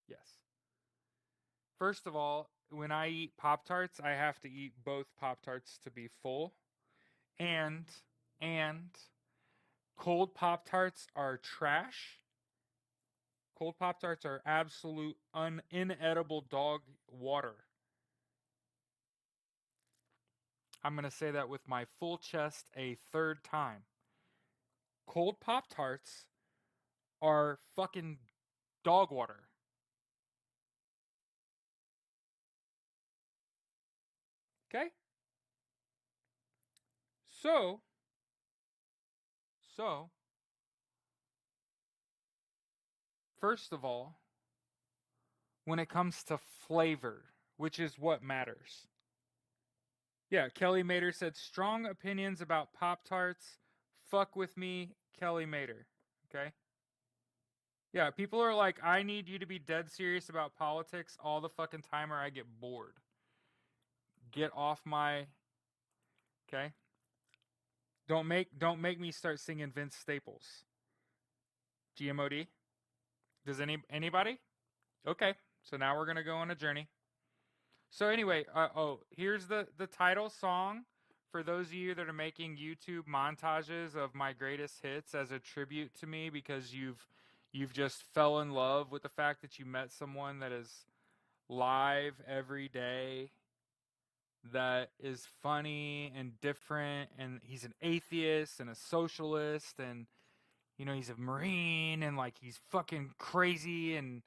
Yes. First of all, when I eat Pop Tarts, I have to eat both Pop Tarts to be full. And cold Pop Tarts are trash. Cold Pop Tarts are absolute inedible dog water. I'm going to say that with my full chest a third time. Cold Pop Tarts are fucking dog water. Okay? So, first of all, when it comes to flavor, which is what matters. Yeah, Kelly Mater said strong opinions about Pop Tarts. Fuck with me, Kelly Mater. Okay? Yeah, people are like, I need you to be dead serious about politics all the fucking time or I get bored. Get off my. Okay? Don't make me start singing Vince Staples. GMOD? Does anybody? Okay. So now we're gonna go on a journey. So anyway, here's the title song for those of you that are making YouTube montages of my greatest hits as a tribute to me because you've just fell in love with the fact that you met someone that is live every day, that is funny and different, and he's an atheist and a socialist, and you know he's a Marine, and like he's fucking crazy and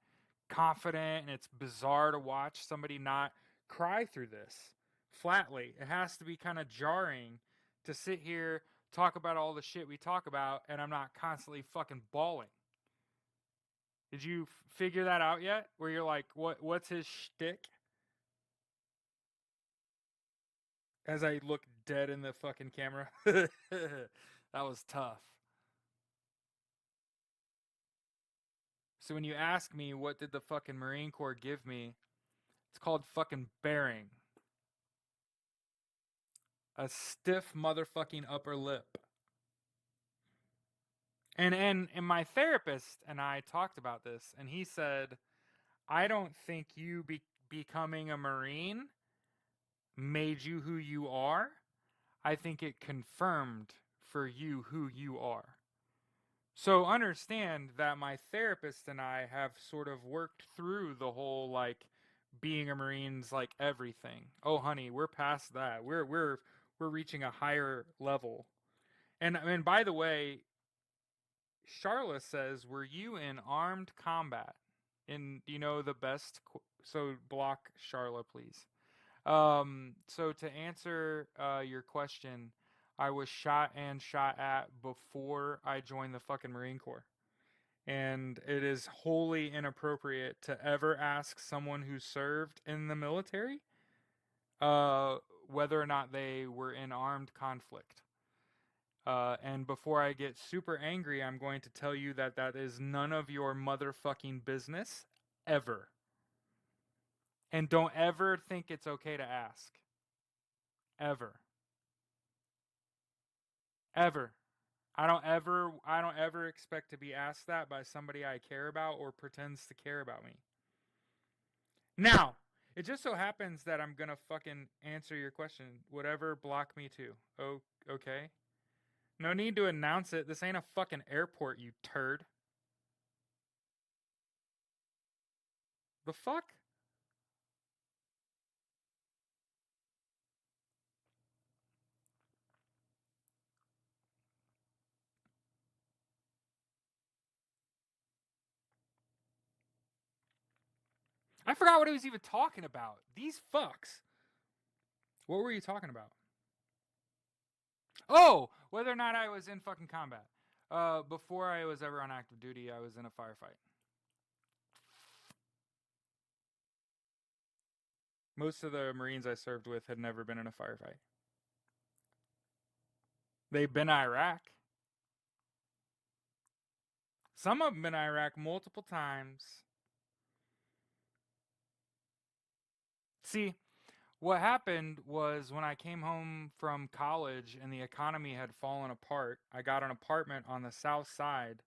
confident, and it's bizarre to watch somebody not cry through this flatly. It has to be kind of jarring to sit here, talk about all the shit we talk about, and I'm not constantly fucking bawling. Did you figure that out yet? Where you're like, what's his shtick? As I look dead in the fucking camera. That was tough. So when you ask me what did the fucking Marine Corps give me, it's called fucking bearing. A stiff motherfucking upper lip. And my therapist and I talked about this, and he said, I don't think you becoming a Marine made you who you are. I think it confirmed for you who you are. So understand that my therapist and I have sort of worked through the whole like being a Marine's like everything. Oh honey, we're past that. We're reaching a higher level. And by the way, Charla says, "Were you in armed combat?" And you know the best. So block Charla, please. So to answer your question, I was shot and shot at before I joined the fucking Marine Corps. And it is wholly inappropriate to ever ask someone who served in the military whether or not they were in armed conflict. And before I get super angry, I'm going to tell you that that is none of your motherfucking business ever. And don't ever think it's okay to ask. Ever. Ever. I don't ever expect to be asked that by somebody I care about or pretends to care about me. Now, it just so happens that I'm gonna fucking answer your question. Whatever, block me too. Oh, okay. No need to announce it. This ain't a fucking airport, you turd. The fuck? I forgot what he was even talking about. These fucks. What were you talking about? Oh, whether or not I was in fucking combat. Before I was ever on active duty, I was in a firefight. Most of the Marines I served with had never been in a firefight. They've been Iraq. Some of them been Iraq multiple times. See, what happened was when I came home from college and the economy had fallen apart, I got an apartment on the south side,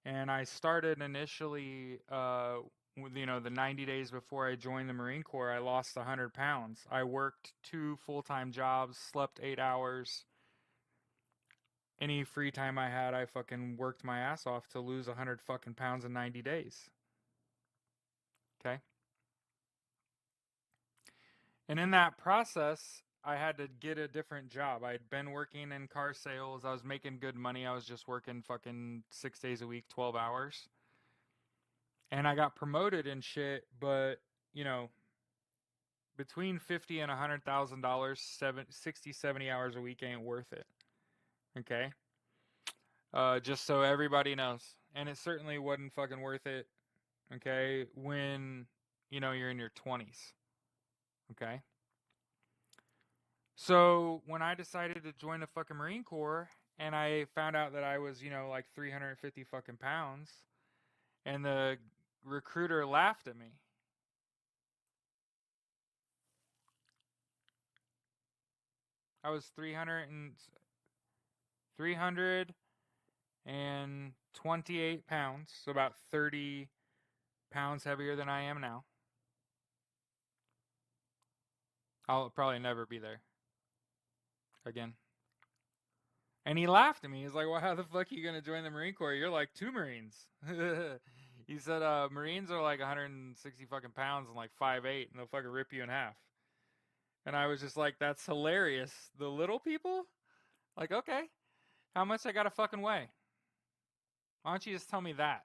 and I started initially, the 90 days before I joined the Marine Corps, I lost 100 pounds. I worked 2 full-time jobs, slept 8 hours. Any free time I had, I fucking worked my ass off to lose 100 fucking pounds in 90 days. Okay? And in that process, I had to get a different job. I'd been working in car sales. I was making good money. I was just working fucking 6 days a week, 12 hours. And I got promoted and shit, but, you know, between $50 and $100,000, 60, 70 hours a week ain't worth it. Okay? Just so everybody knows. And it certainly wasn't fucking worth it, okay, when, you're in your 20s. Okay? So when I decided to join the fucking Marine Corps and I found out that I was, like 350 fucking pounds, and the recruiter laughed at me. I was 328 pounds, so about 30 pounds heavier than I am now. I'll probably never be there again. And he laughed at me. He's like, well, how the fuck are you going to join the Marine Corps? You're like 2 Marines. He said, Marines are like 160 fucking pounds and like 5'8", and they'll fucking rip you in half. And I was just like, that's hilarious. The little people? Like, okay. How much I gotta fucking weigh? Why don't you just tell me that?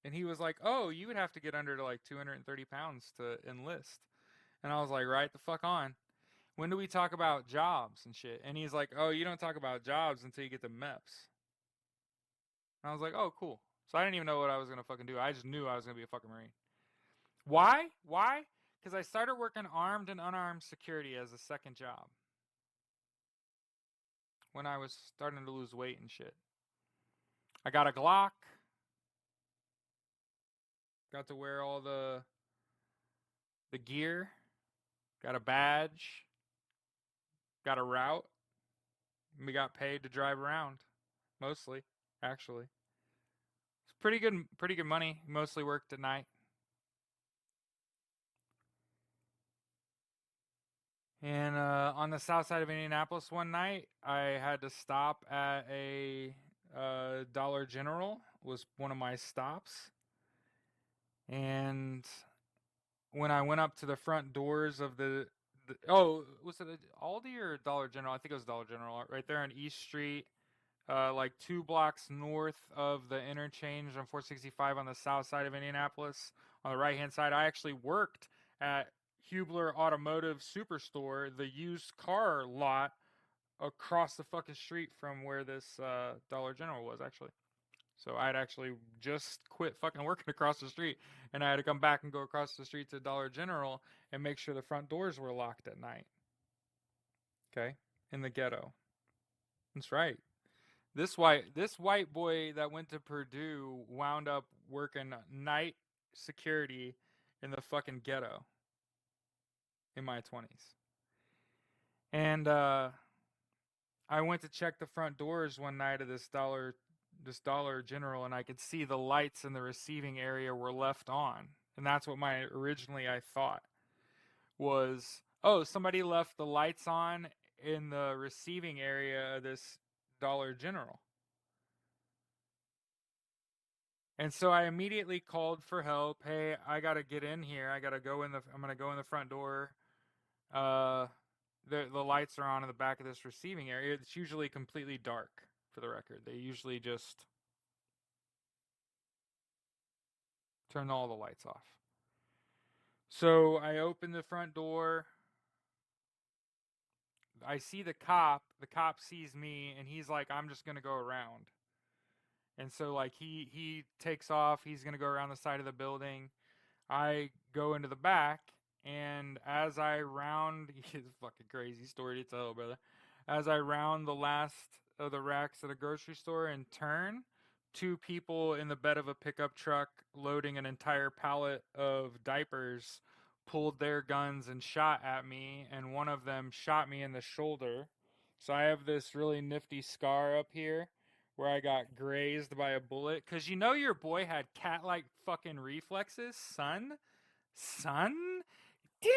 And he was like, oh, you would have to get under to like 230 pounds to enlist. And I was like, right the fuck on. When do we talk about jobs and shit? And he's like, oh, you don't talk about jobs until you get to MEPS. And I was like, oh, cool. So I didn't even know what I was going to fucking do. I just knew I was going to be a fucking Marine. Why? Why? Because I started working armed and unarmed security as a second job. When I was starting to lose weight and shit. I got a Glock. Got to wear all the gear. Got a badge. Got a route. We got paid to drive around. Mostly, actually. It's pretty good money. Mostly worked at night. And on the south side of Indianapolis one night, I had to stop at a Dollar General. Was one of my stops. And when I went up to the front doors of was it Aldi or Dollar General? I think it was Dollar General, right there on East Street, like 2 blocks north of the interchange on 465 on the south side of Indianapolis. On the right-hand side, I actually worked at Hubler Automotive Superstore, the used car lot across the fucking street from where this Dollar General was, actually. So I'd actually just quit fucking working across the street, and I had to come back and go across the street to Dollar General and make sure the front doors were locked at night. Okay? In the ghetto. That's right. This white boy that went to Purdue wound up working night security in the fucking ghetto in my 20s. And I went to check the front doors one night of this Dollar General, and I could see the lights in the receiving area were left on. And that's what originally I thought was, oh, somebody left the lights on in the receiving area of this Dollar General. And so I immediately called for help. Hey, I got to get in here. I'm going to go in the front door. The lights are on in the back of this receiving area. It's usually completely dark, for the record. They usually just turn all the lights off. So I open the front door. I see the cop. The cop sees me, and he's like, I'm just going to go around. And so, like, he takes off. He's going to go around the side of the building. I go into the back, and as I round, it's a fucking crazy story to tell, brother. As I round the last of the racks at a grocery store and turn, two people in the bed of a pickup truck loading an entire pallet of diapers pulled their guns and shot at me, and one of them shot me in the shoulder. So I have this really nifty scar up here where I got grazed by a bullet. Cause you know your boy had cat like fucking reflexes, son? Son? Ding!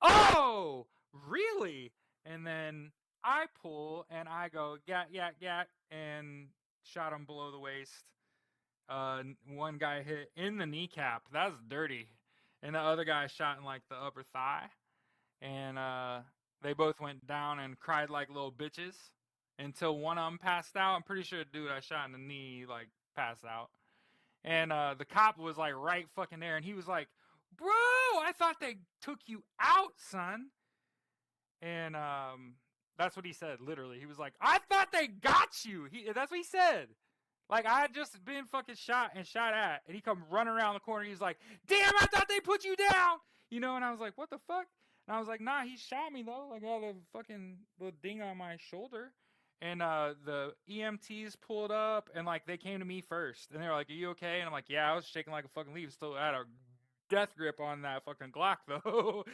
Oh! Really? And then I pull and I go, gat, gat, gat, and shot him below the waist. One guy hit in the kneecap. That's dirty. And the other guy shot in like the upper thigh. And they both went down and cried like little bitches until one of them passed out. I'm pretty sure the dude I shot in the knee like passed out. And the cop was like right fucking there, and he was like, "Bro, I thought they took you out, son." And that's what he said. Literally, he was like, "I thought they got you." That's what he said. Like I had just been fucking shot at, and he come running around the corner. He's like, "Damn, I thought they put you down." You know, and I was like, "What the fuck?" And I was like, "Nah, he shot me though. Like, I got a fucking little ding on my shoulder." And the EMTs pulled up, and like they came to me first, and they were like, "Are you okay?" And I'm like, "Yeah, I was shaking like a fucking leaf. Still had a death grip on that fucking Glock though."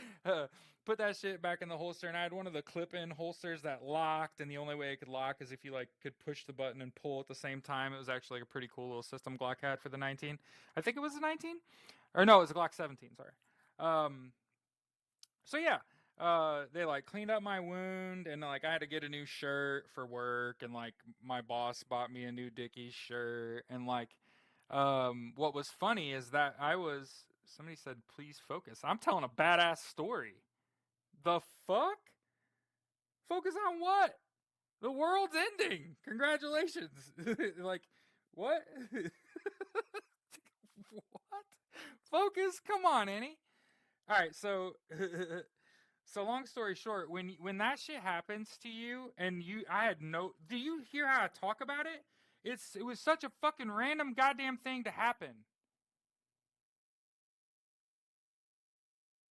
Put that shit back in the holster, and I had one of the clip-in holsters that locked, and the only way it could lock is if you like could push the button and pull at the same time. It was actually like a pretty cool little system Glock had for the 19. I think it was the 19, or no, it was a Glock 17. Sorry. So yeah, they like cleaned up my wound, and like I had to get a new shirt for work, and like my boss bought me a new Dickies shirt, and like what was funny is that somebody said please focus. I'm telling a badass story. The fuck? Focus on what? The world's ending. Congratulations. Like, what? What? Focus? Come on, Annie. All right, so so long story short, when that shit happens to you and I had no, do you hear how I talk about it? It was such a fucking random goddamn thing to happen.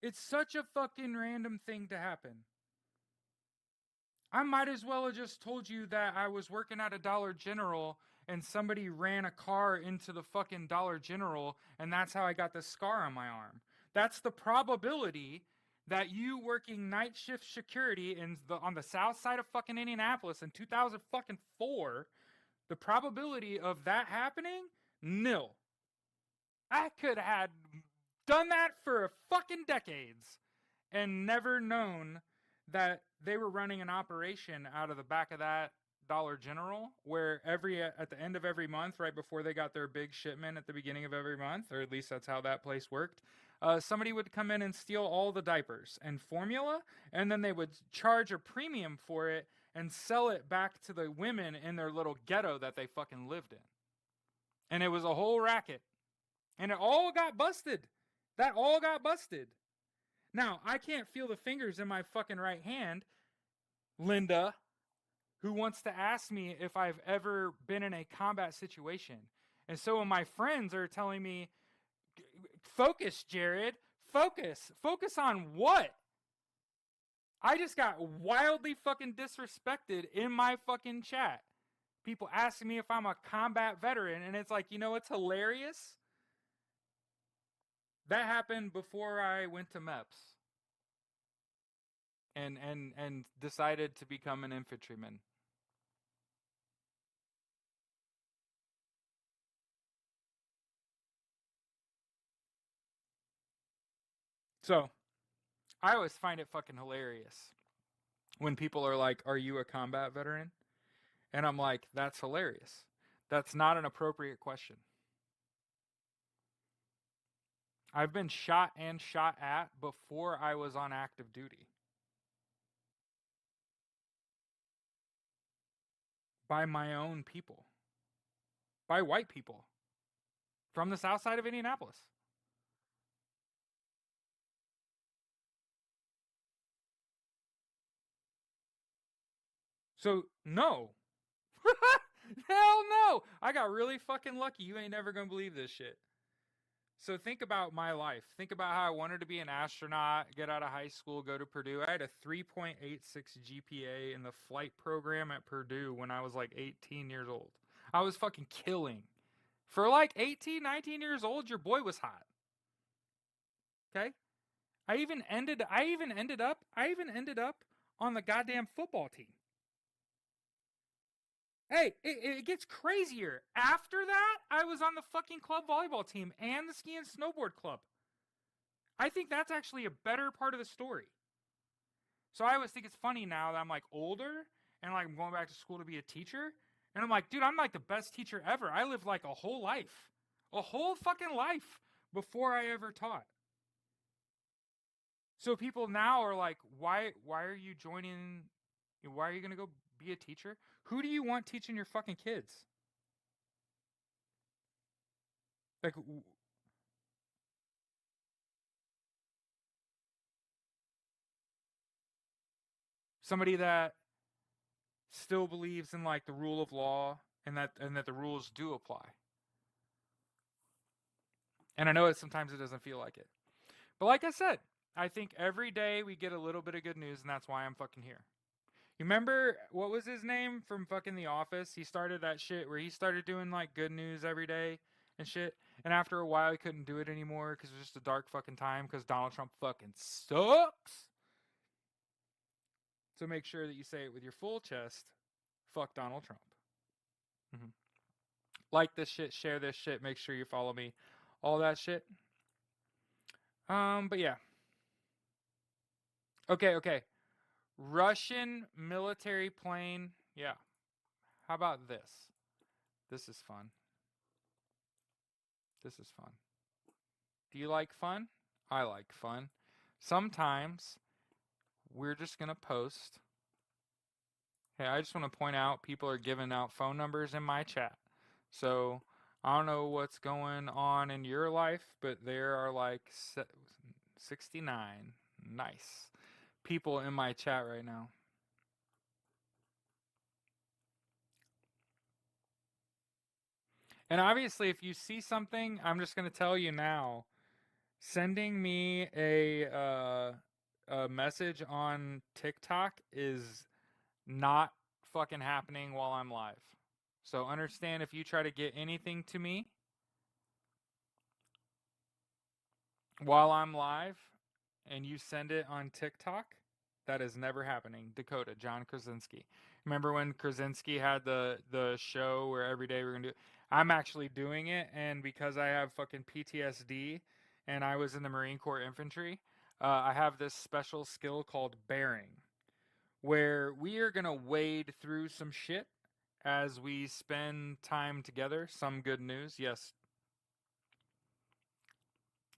It's such a fucking random thing to happen. I might as well have just told you that I was working at a Dollar General and somebody ran a car into the fucking Dollar General, and that's how I got the scar on my arm. That's the probability that you working night shift security on the south side of fucking Indianapolis in 2004, the probability of that happening, nil. I could have done that for fucking decades and never known that they were running an operation out of the back of that Dollar General where at the end of every month, right before they got their big shipment at the beginning of every month, or at least that's how that place worked, somebody would come in and steal all the diapers and formula, and then they would charge a premium for it and sell it back to the women in their little ghetto that they fucking lived in. And it was a whole racket. And it all got busted. That all got busted. Now, I can't feel the fingers in my fucking right hand, Linda, who wants to ask me if I've ever been in a combat situation. And so when my friends are telling me, focus, Jared, focus. Focus on what? I just got wildly fucking disrespected in my fucking chat. People asking me if I'm a combat veteran, and it's like, you know, it's hilarious. That happened before I went to MEPS and decided to become an infantryman. So, I always find it fucking hilarious when people are like, "Are you a combat veteran?" And I'm like, "That's hilarious. That's not an appropriate question." I've been shot and shot at before I was on active duty. By my own people. By white people. From the south side of Indianapolis. So, no. Hell no! I got really fucking lucky. You ain't never gonna believe this shit. So think about my life. Think about how I wanted to be an astronaut, get out of high school, go to Purdue. I had a 3.86 GPA in the flight program at Purdue when I was like 18 years old. I was fucking killing. For like 18, 19 years old, your boy was hot. Okay? I even ended up on the goddamn football team. Hey, it gets crazier. After that, I was on the fucking club volleyball team and the ski and snowboard club. I think that's actually a better part of the story. So I always think it's funny now that I'm like older and like I'm going back to school to be a teacher. And I'm like, dude, I'm like the best teacher ever. I lived like a whole life. A whole fucking life before I ever taught. So people now are like, why are you joining? Why are you going to go be a teacher? Who do you want teaching your fucking kids? Like, somebody that still believes in like the rule of law and that the rules do apply. And I know it sometimes it doesn't feel like it. But like I said, I think every day we get a little bit of good news, and that's why I'm fucking here. You remember what was his name from fucking The Office? He started that shit where he started doing like good news every day and shit. And after a while, he couldn't do it anymore because it was just a dark fucking time because Donald Trump fucking sucks. So make sure that you say it with your full chest. Fuck Donald Trump. Mm-hmm. Like this shit, share this shit, make sure you follow me. All that shit. But yeah. Okay. Russian military plane. Yeah. How about this? This is fun. This is fun. Do you like fun? I like fun. Sometimes we're just going to post. Hey, I just want to point out people are giving out phone numbers in my chat. So I don't know what's going on in your life, but there are like 69 nice people in my chat right now. And obviously, if you see something, I'm just going to tell you now. Sending me a message on TikTok is not fucking happening while I'm live. So understand, if you try to get anything to me while I'm live and you send it on TikTok, that is never happening. Dakota, John Krasinski. Remember when Krasinski had the show where every day we're gonna do it? I'm actually doing it, and because I have fucking PTSD and I was in the Marine Corps infantry, I have this special skill called bearing, where we are gonna wade through some shit as we spend time together. Some good news, yes.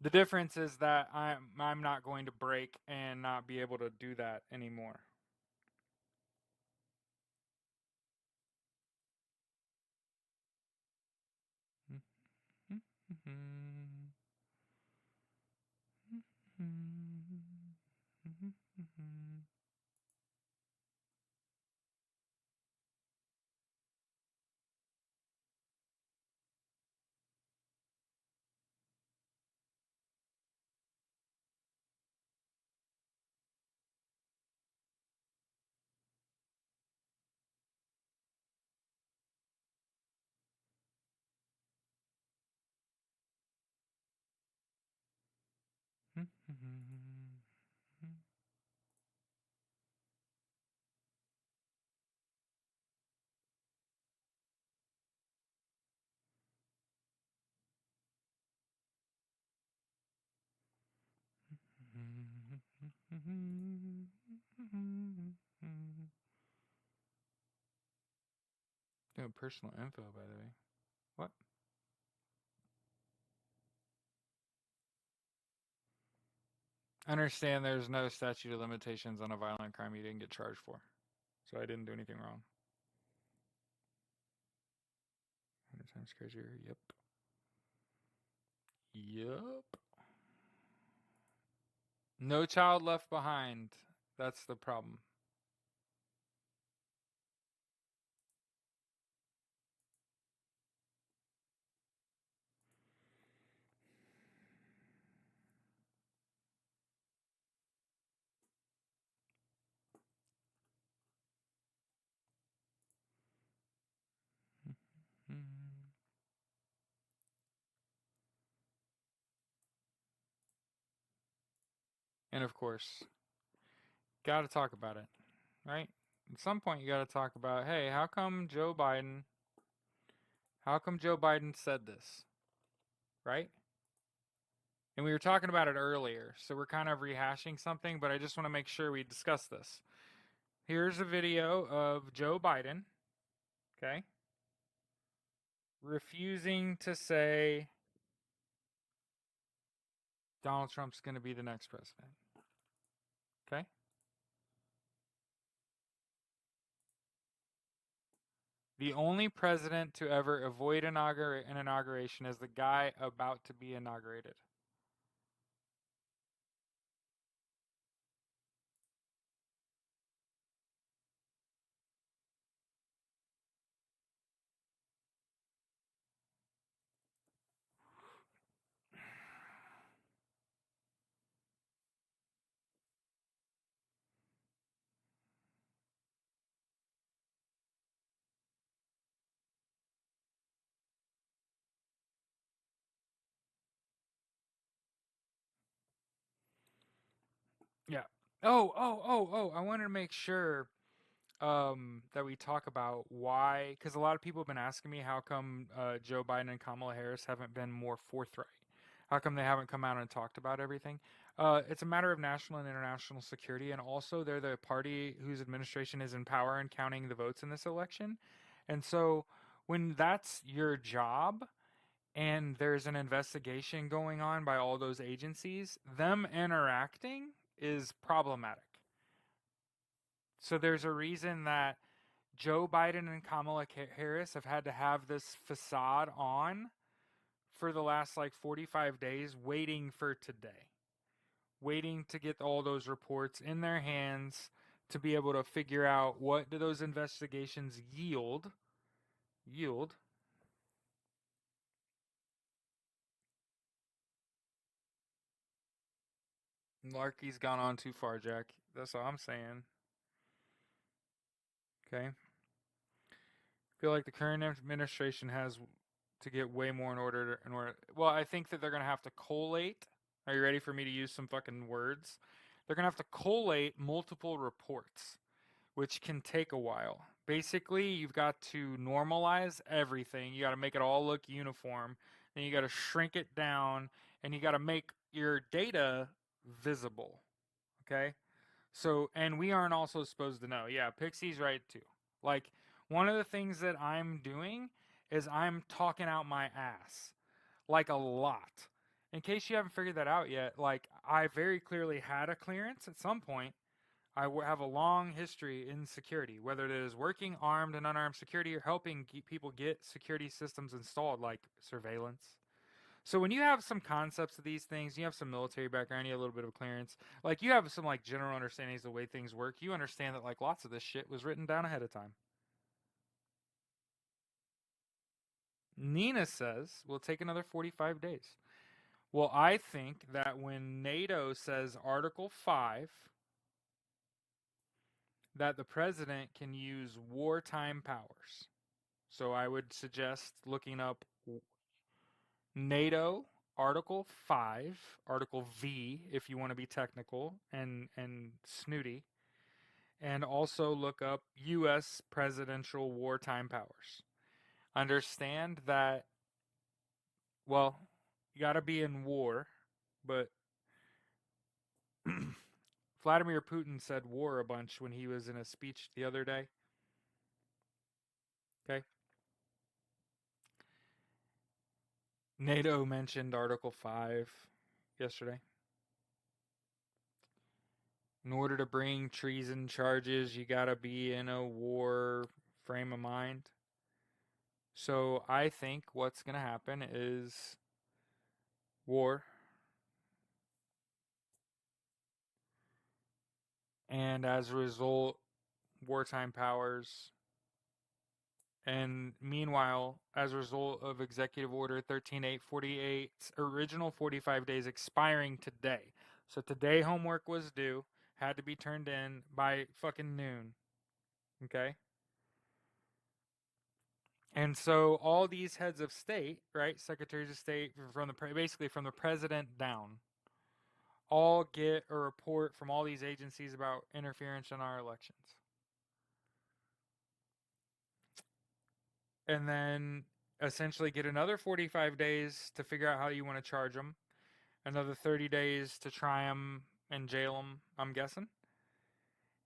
The difference is that I'm not going to break and not be able to do that anymore. No personal info, by the way. What? Understand there's no statute of limitations on a violent crime you didn't get charged for. So I didn't do anything wrong. 100 times crazier. Yep. No child left behind. That's the problem. And of course, got to talk about it, right? At some point, you got to talk about, hey, how come Joe Biden said this, right? And we were talking about it earlier, so we're kind of rehashing something, but I just want to make sure we discuss this. Here's a video of Joe Biden, okay, refusing to say Donald Trump's going to be the next president, okay? The only president to ever avoid an inauguration is the guy about to be inaugurated. Yeah. Oh. I wanted to make sure that we talk about why, because a lot of people have been asking me how come Joe Biden and Kamala Harris haven't been more forthright. How come they haven't come out and talked about everything? It's a matter of national and international security, and also they're the party whose administration is in power and counting the votes in this election. And so when that's your job and there's an investigation going on by all those agencies, them interacting is problematic. So there's a reason that Joe Biden and Kamala Harris have had to have this facade on for the last like 45 days, waiting for today, waiting to get all those reports in their hands to be able to figure out what do those investigations yield. Larky's gone on too far, Jack. That's all I'm saying. Okay. I feel like the current administration has to get way more in order. Well, I think that they're gonna have to collate. Are you ready for me to use some fucking words? They're gonna have to collate multiple reports, which can take a while. Basically, you've got to normalize everything. You got to make it all look uniform. Then you got to shrink it down, and you got to make your data visible. Okay. So, and we aren't also supposed to know. Yeah, Pixie's right too. Like, one of the things that I'm doing is I'm talking out my ass. Like, a lot. In case you haven't figured that out yet, like, I very clearly had a clearance at some point. I have a long history in security, whether it is working armed and unarmed security or helping people get security systems installed, like surveillance. So when you have some concepts of these things, you have some military background, you have a little bit of clearance, like you have some like general understandings of the way things work, you understand that like lots of this shit was written down ahead of time. Nina says we'll take another 45 days. Well, I think that when NATO says Article 5, that the president can use wartime powers. So I would suggest looking up NATO Article 5, Article V, if you want to be technical and snooty, and also look up U.S. presidential wartime powers. Understand that, well, you got to be in war, but Vladimir Putin said war a bunch when he was in a speech the other day. Okay. NATO mentioned Article 5 yesterday. In order to bring treason charges, you got to be in a war frame of mind. So I think what's going to happen is war. And as a result, wartime powers. And meanwhile, as a result of Executive Order 13848's original 45 days expiring today. So today homework was due, had to be turned in by fucking noon. Okay? And so all these heads of state, right, secretaries of state, basically from the president down, all get a report from all these agencies about interference in our elections. And then essentially get another 45 days to figure out how you want to charge them, another 30 days to try them and jail them, I'm guessing,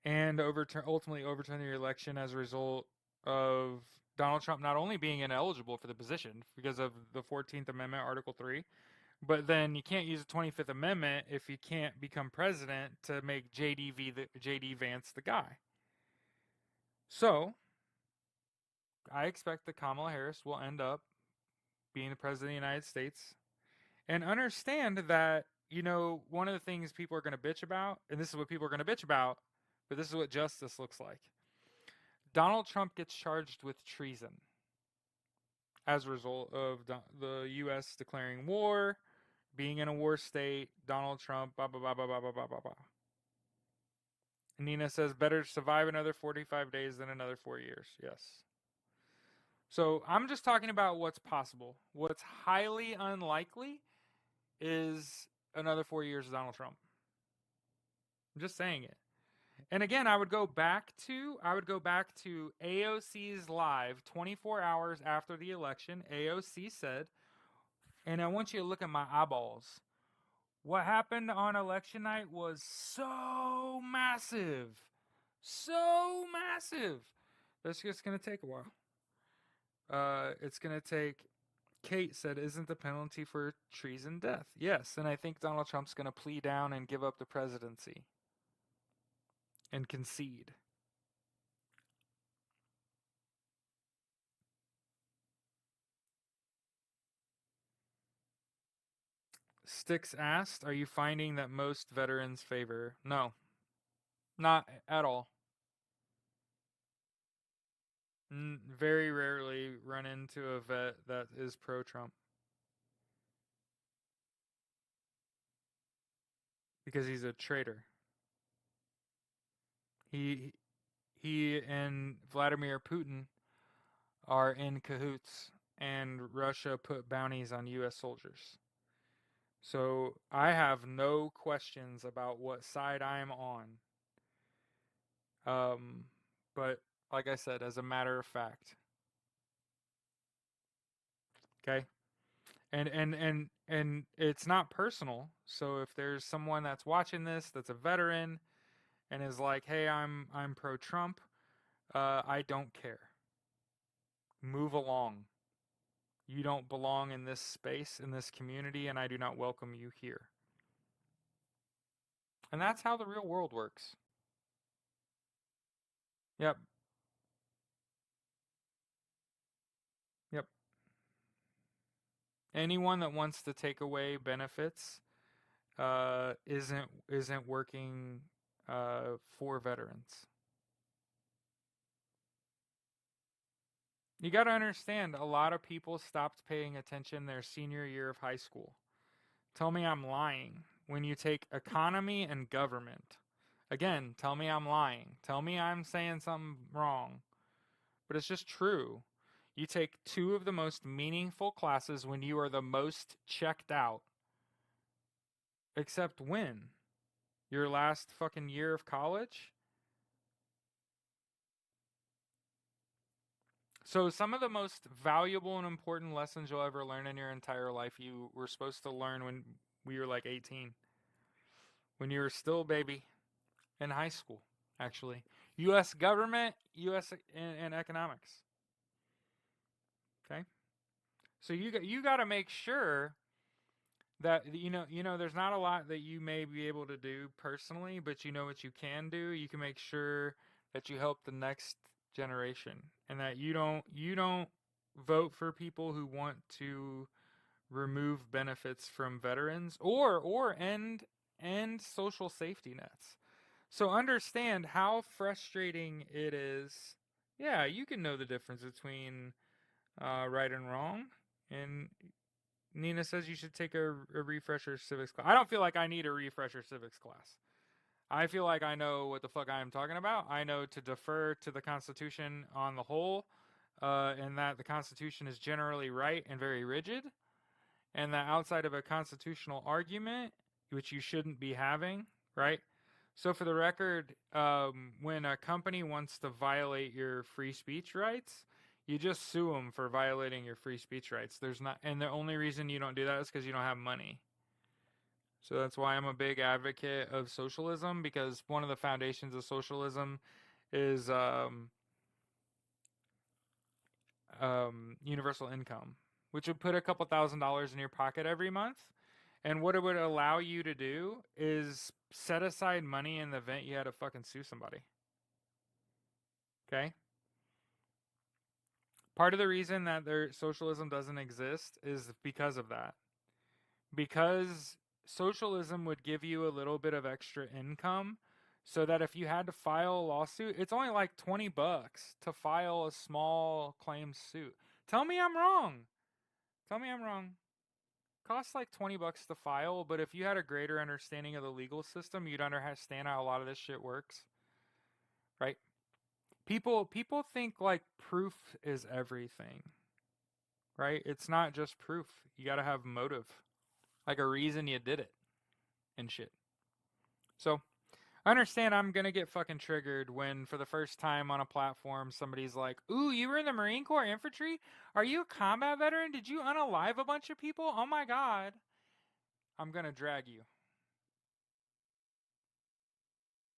and ultimately overturn the election as a result of Donald Trump not only being ineligible for the position because of the 14th Amendment, Article 3, but then you can't use the 25th Amendment if you can't become president to make J.D. Vance the guy. So, I expect that Kamala Harris will end up being the president of the United States. And understand that, one of the things people are going to bitch about, and this is what people are going to bitch about, but this is what justice looks like. Donald Trump gets charged with treason as a result of the U.S. declaring war, being in a war state, Donald Trump, blah, blah, blah, blah, blah, blah, blah, blah, blah. Nina says, better survive another 45 days than another 4 years. Yes. So I'm just talking about what's possible. What's highly unlikely is another 4 years of Donald Trump. I'm just saying it. And again, I would go back to AOC's live 24 hours after the election. AOC said, and I want you to look at my eyeballs. What happened on election night was so massive. So massive. That's just going to take a while. It's going to take, Kate said, isn't the penalty for treason death? Yes, and I think Donald Trump's going to plea down and give up the presidency and concede. Sticks asked, are you finding that most veterans favor? No, not at all. Very rarely run into a vet that is pro-Trump. Because he's a traitor. He and Vladimir Putin are in cahoots, and Russia put bounties on U.S. soldiers. So I have no questions about what side I'm on. But like I said, as a matter of fact. Okay? And it's not personal. So if there's someone that's watching this that's a veteran and is like, "Hey, I'm pro-Trump," I don't care. Move along. You don't belong in this space, in this community, and I do not welcome you here. And that's how the real world works. Yep. Yep. Anyone that wants to take away benefits isn't working for veterans. You got to understand, a lot of people stopped paying attention their senior year of high school. Tell me I'm lying. When you take economy and government, again, tell me I'm lying. Tell me I'm saying something wrong. But it's just true. You take two of the most meaningful classes when you are the most checked out. Except when? Your last fucking year of college? So some of the most valuable and important lessons you'll ever learn in your entire life, you were supposed to learn when we were like 18. When you were still a baby in high school, actually. U.S. government, U.S. and economics. Okay? So you got to make sure that there's not a lot that you may be able to do personally, but you know what you can do. You can make sure that you help the next generation, and that you don't vote for people who want to remove benefits from veterans or end social safety nets. So understand how frustrating it is. Yeah, you can know the difference between right and wrong. And Nina says you should take a refresher civics class. I don't feel like I need a refresher civics class. I feel like I know what the fuck I am talking about. I know to defer to the Constitution on the whole, and that the Constitution is generally right and very rigid, and that outside of a constitutional argument, which you shouldn't be having, right? So for the record, when a company wants to violate your free speech rights, you just sue them for violating your free speech rights. There's not, and the only reason you don't do that is because you don't have money. So that's why I'm a big advocate of socialism, because one of the foundations of socialism is universal income, which would put a couple $1,000s in your pocket every month. And what it would allow you to do is set aside money in the event you had to fucking sue somebody. Okay? Part of the reason that their socialism doesn't exist is because of that. Because socialism would give you a little bit of extra income so that if you had to file a lawsuit, it's only like $20 to file a small claims suit. Tell me I'm wrong. Tell me I'm wrong. Costs like $20 to file, but if you had a greater understanding of the legal system, you'd understand how a lot of this shit works. Right? People think like proof is everything. Right? It's not just proof. You got to have motive. Like a reason you did it and shit. So, I understand I'm going to get fucking triggered when for the first time on a platform somebody's like, "Ooh, you were in the Marine Corps infantry? Are you a combat veteran? Did you unalive a bunch of people? Oh my god." I'm going to drag you.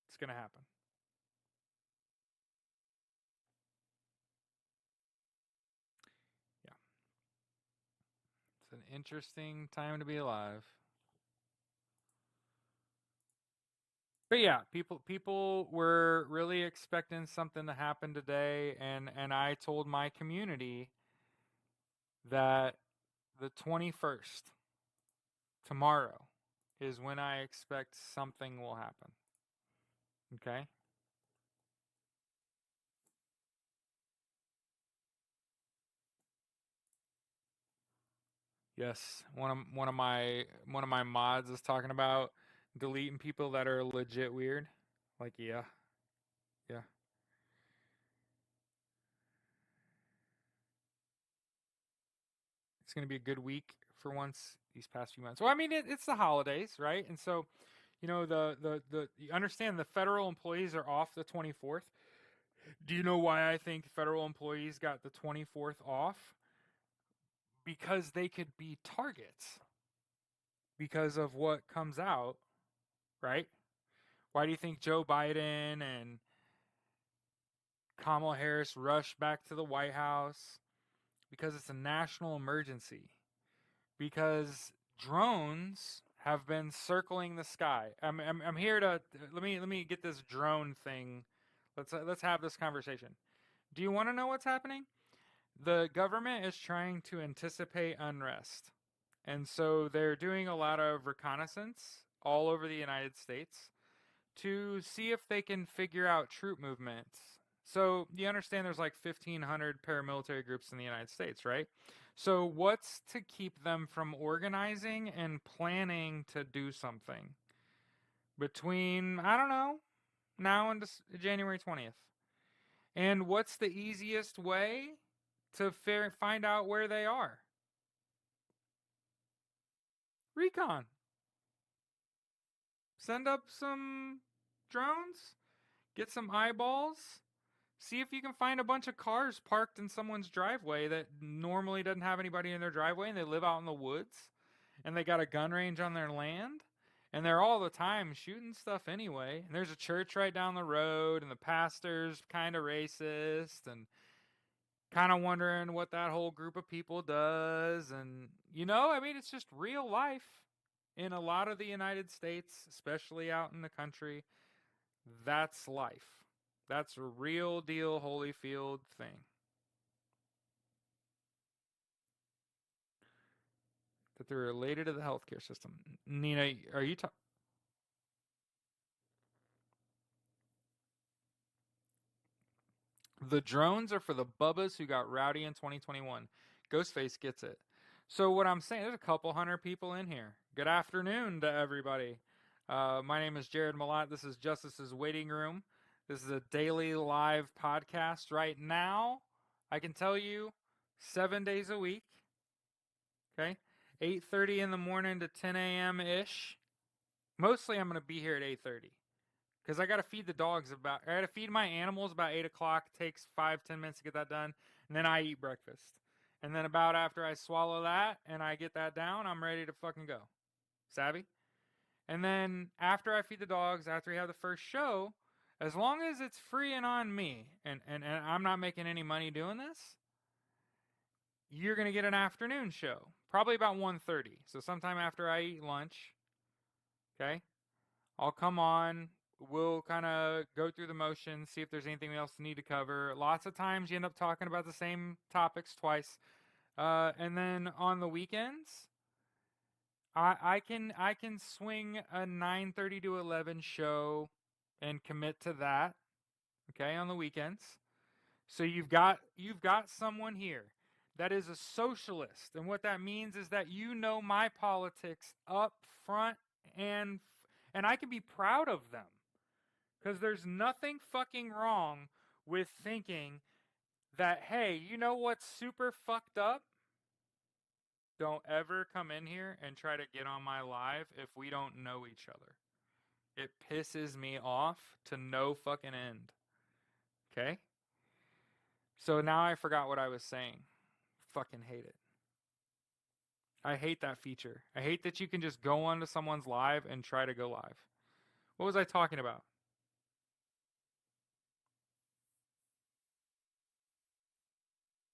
It's going to happen. Yeah. It's an interesting time to be alive. But yeah, people were really expecting something to happen today, and I told my community that the 21st, tomorrow, is when I expect something will happen. Okay? Yes, one of my mods is talking about deleting people that are legit weird. Like, yeah, yeah. It's gonna be a good week for once these past few months. Well, I mean, it's the holidays, right? And so, the you understand the federal employees are off the 24th. Do you know why I think federal employees got the 24th off? Because they could be targets because of what comes out, right? Why do you think Joe Biden and Kamala Harris rushed back to the White House? Because it's a national emergency. Because drones have been circling the sky. I'm here to let me get this drone thing. Let's have this conversation. Do you want to know what's happening? The government is trying to anticipate unrest. And so they're doing a lot of reconnaissance all over the United States to see if they can figure out troop movements. So you understand there's like 1,500 paramilitary groups in the United States, right? So what's to keep them from organizing and planning to do something between, I don't know, now and January 20th? And what's the easiest way to find out where they are? Recon. Send up some drones, get some eyeballs, see if you can find a bunch of cars parked in someone's driveway that normally doesn't have anybody in their driveway and they live out in the woods and they got a gun range on their land and they're all the time shooting stuff anyway. And there's a church right down the road and the pastor's kind of racist and kind of wondering what that whole group of people does. And, I mean, it's just real life in a lot of the United States, especially out in the country. That's life. That's a real deal Holyfield thing. That they're related to the healthcare system. Nina, are you talking? The drones are for the bubbas who got rowdy in 2021. Ghostface gets it. So what I'm saying, there's a couple hundred people in here. Good afternoon to everybody. My name is Jared Malott. This is Justice's Waiting Room. This is a daily live podcast right now. I can tell you 7 days a week. Okay? 8:30 in the morning to 10 a.m. ish. Mostly I'm going to be here at 8:30 because I got to feed the dogs I got to feed my animals about 8 o'clock. Takes 5-10 minutes to get that done. And then I eat breakfast. And then about after I swallow that and I get that down, I'm ready to fucking go. Savvy? And then after I feed the dogs, after we have the first show, as long as it's free and on me, and I'm not making any money doing this, you're going to get an afternoon show. Probably about 1:30. So sometime after I eat lunch, okay? I'll come on. We'll kind of go through the motions, see if there's anything else we need to cover. Lots of times you end up talking about the same topics twice. And then on the weekends, I can swing a 9:30 to 11 show and commit to that. Okay, on the weekends. So you've got someone here that is a socialist, and what that means is that you know my politics up front, and I can be proud of them because there's nothing fucking wrong with thinking that, hey, you know what's super fucked up? Don't ever come in here and try to get on my live if we don't know each other. It pisses me off to no fucking end. Okay? So now I forgot what I was saying. Fucking hate it. I hate that feature. I hate that you can just go onto someone's live and try to go live. What was I talking about?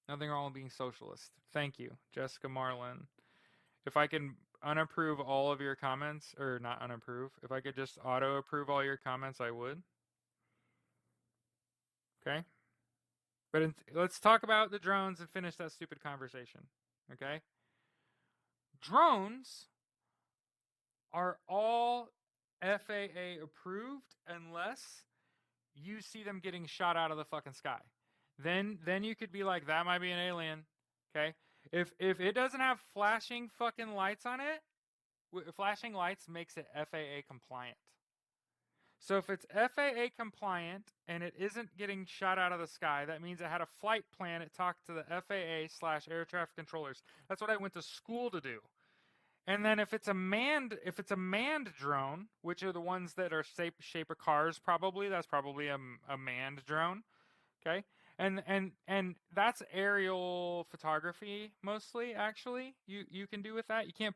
Nothing wrong with being socialist. Thank you, Jessica Marlin. If I can unapprove all of your comments, or not unapprove, if I could just auto approve all your comments, I would. Okay? But let's talk about the drones and finish that stupid conversation. Okay? Drones are all FAA approved unless you see them getting shot out of the fucking sky. Then you could be like, that might be an alien. Okay? If it doesn't have flashing fucking lights on it, flashing lights makes it FAA compliant. So if it's FAA compliant and it isn't getting shot out of the sky, that means it had a flight plan. It talked to the FAA/air traffic controllers. That's what I went to school to do. And then if it's a manned drone, which are the ones that are shape of cars, probably that's probably a manned drone. Okay, and that's aerial photography mostly. Actually, you can do with that. You can't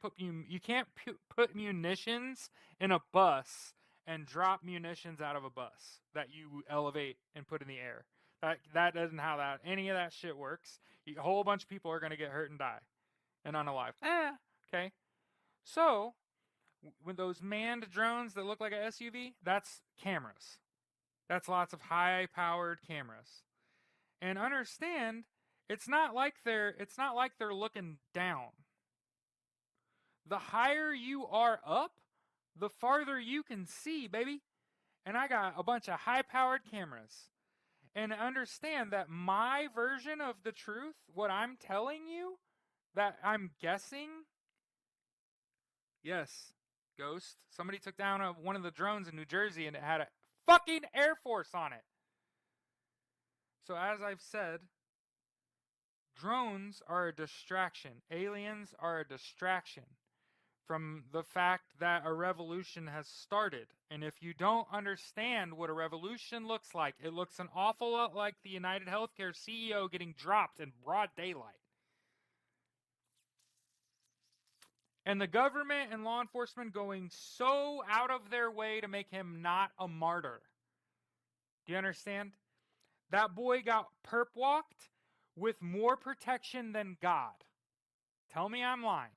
put munitions in a bus and drop munitions out of a bus that you elevate and put in the air. That doesn't how that any of that shit works. A whole bunch of people are gonna get hurt and die, and unalive. Okay. So when those manned drones that look like an SUV, that's cameras. That's lots of high-powered cameras. And understand, it's not like they're looking down. The higher you are up, the farther you can see, baby. And I got a bunch of high-powered cameras. And understand that my version of the truth, what I'm telling you, that I'm guessing. Yes, Ghost. Somebody took down one of the drones in New Jersey and it had a fucking Air Force on it. So as I've said, drones are a distraction. Aliens are a distraction from the fact that a revolution has started. And if you don't understand what a revolution looks like, it looks an awful lot like the United Healthcare CEO getting dropped in broad daylight. And the government and law enforcement going so out of their way to make him not a martyr. Do you understand? That boy got perp walked with more protection than God. Tell me I'm lying.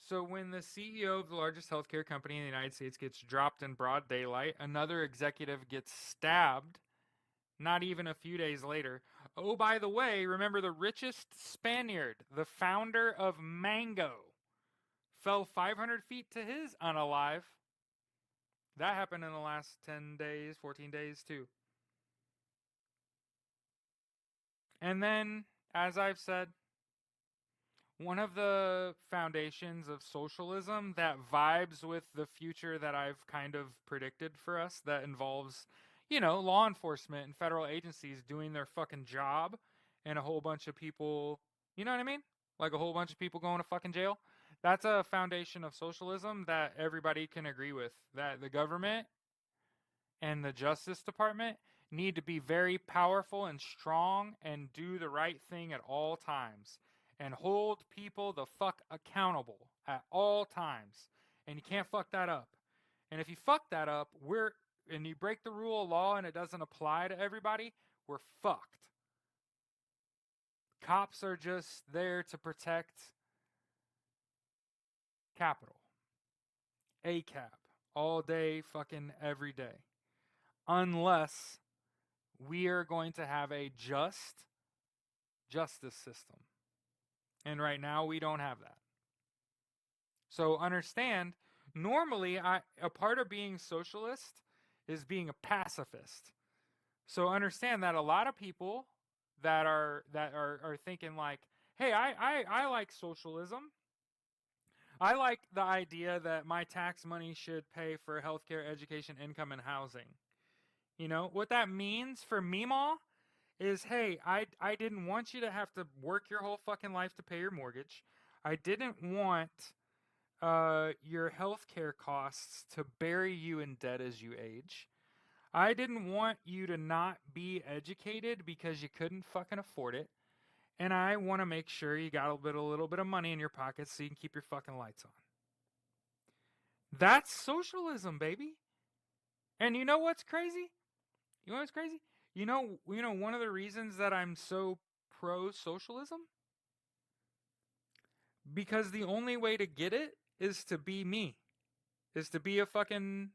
So when the CEO of the largest healthcare company in the United States gets dropped in broad daylight, another executive gets stabbed not even a few days later. Oh, by the way, remember the richest Spaniard, the founder of Mango, fell 500 feet to his unalive. That happened in the last 10 days, 14 days too. And then, as I've said, one of the foundations of socialism that vibes with the future that I've kind of predicted for us, that involves, law enforcement and federal agencies doing their fucking job, and a whole bunch of people, you know what I mean? Like a whole bunch of people going to fucking jail. That's a foundation of socialism that everybody can agree with. That the government and the Justice Department need to be very powerful and strong and do the right thing at all times and hold people the fuck accountable at all times. And you can't fuck that up. And if you fuck that up, and you break the rule of law and it doesn't apply to everybody, we're fucked. Cops are just there to protect capital. ACAB. All day, fucking every day. Unless we are going to have a just justice system. And right now we don't have that. So understand, normally a part of being socialist is being a pacifist. So understand that a lot of people that are thinking like, hey, I like socialism. I like the idea that my tax money should pay for healthcare, education, income, and housing. You know, what that means for Meemaw is, hey, I didn't want you to have to work your whole fucking life to pay your mortgage. I didn't want your healthcare costs to bury you in debt as you age. I didn't want you to not be educated because you couldn't fucking afford it. And I want to make sure you got a little bit of money in your pocket so you can keep your fucking lights on. That's socialism, baby. And you know what's crazy? You know what's crazy? You know one of the reasons that I'm so pro socialism? Because the only way to get it is to be me. Is to be a fucking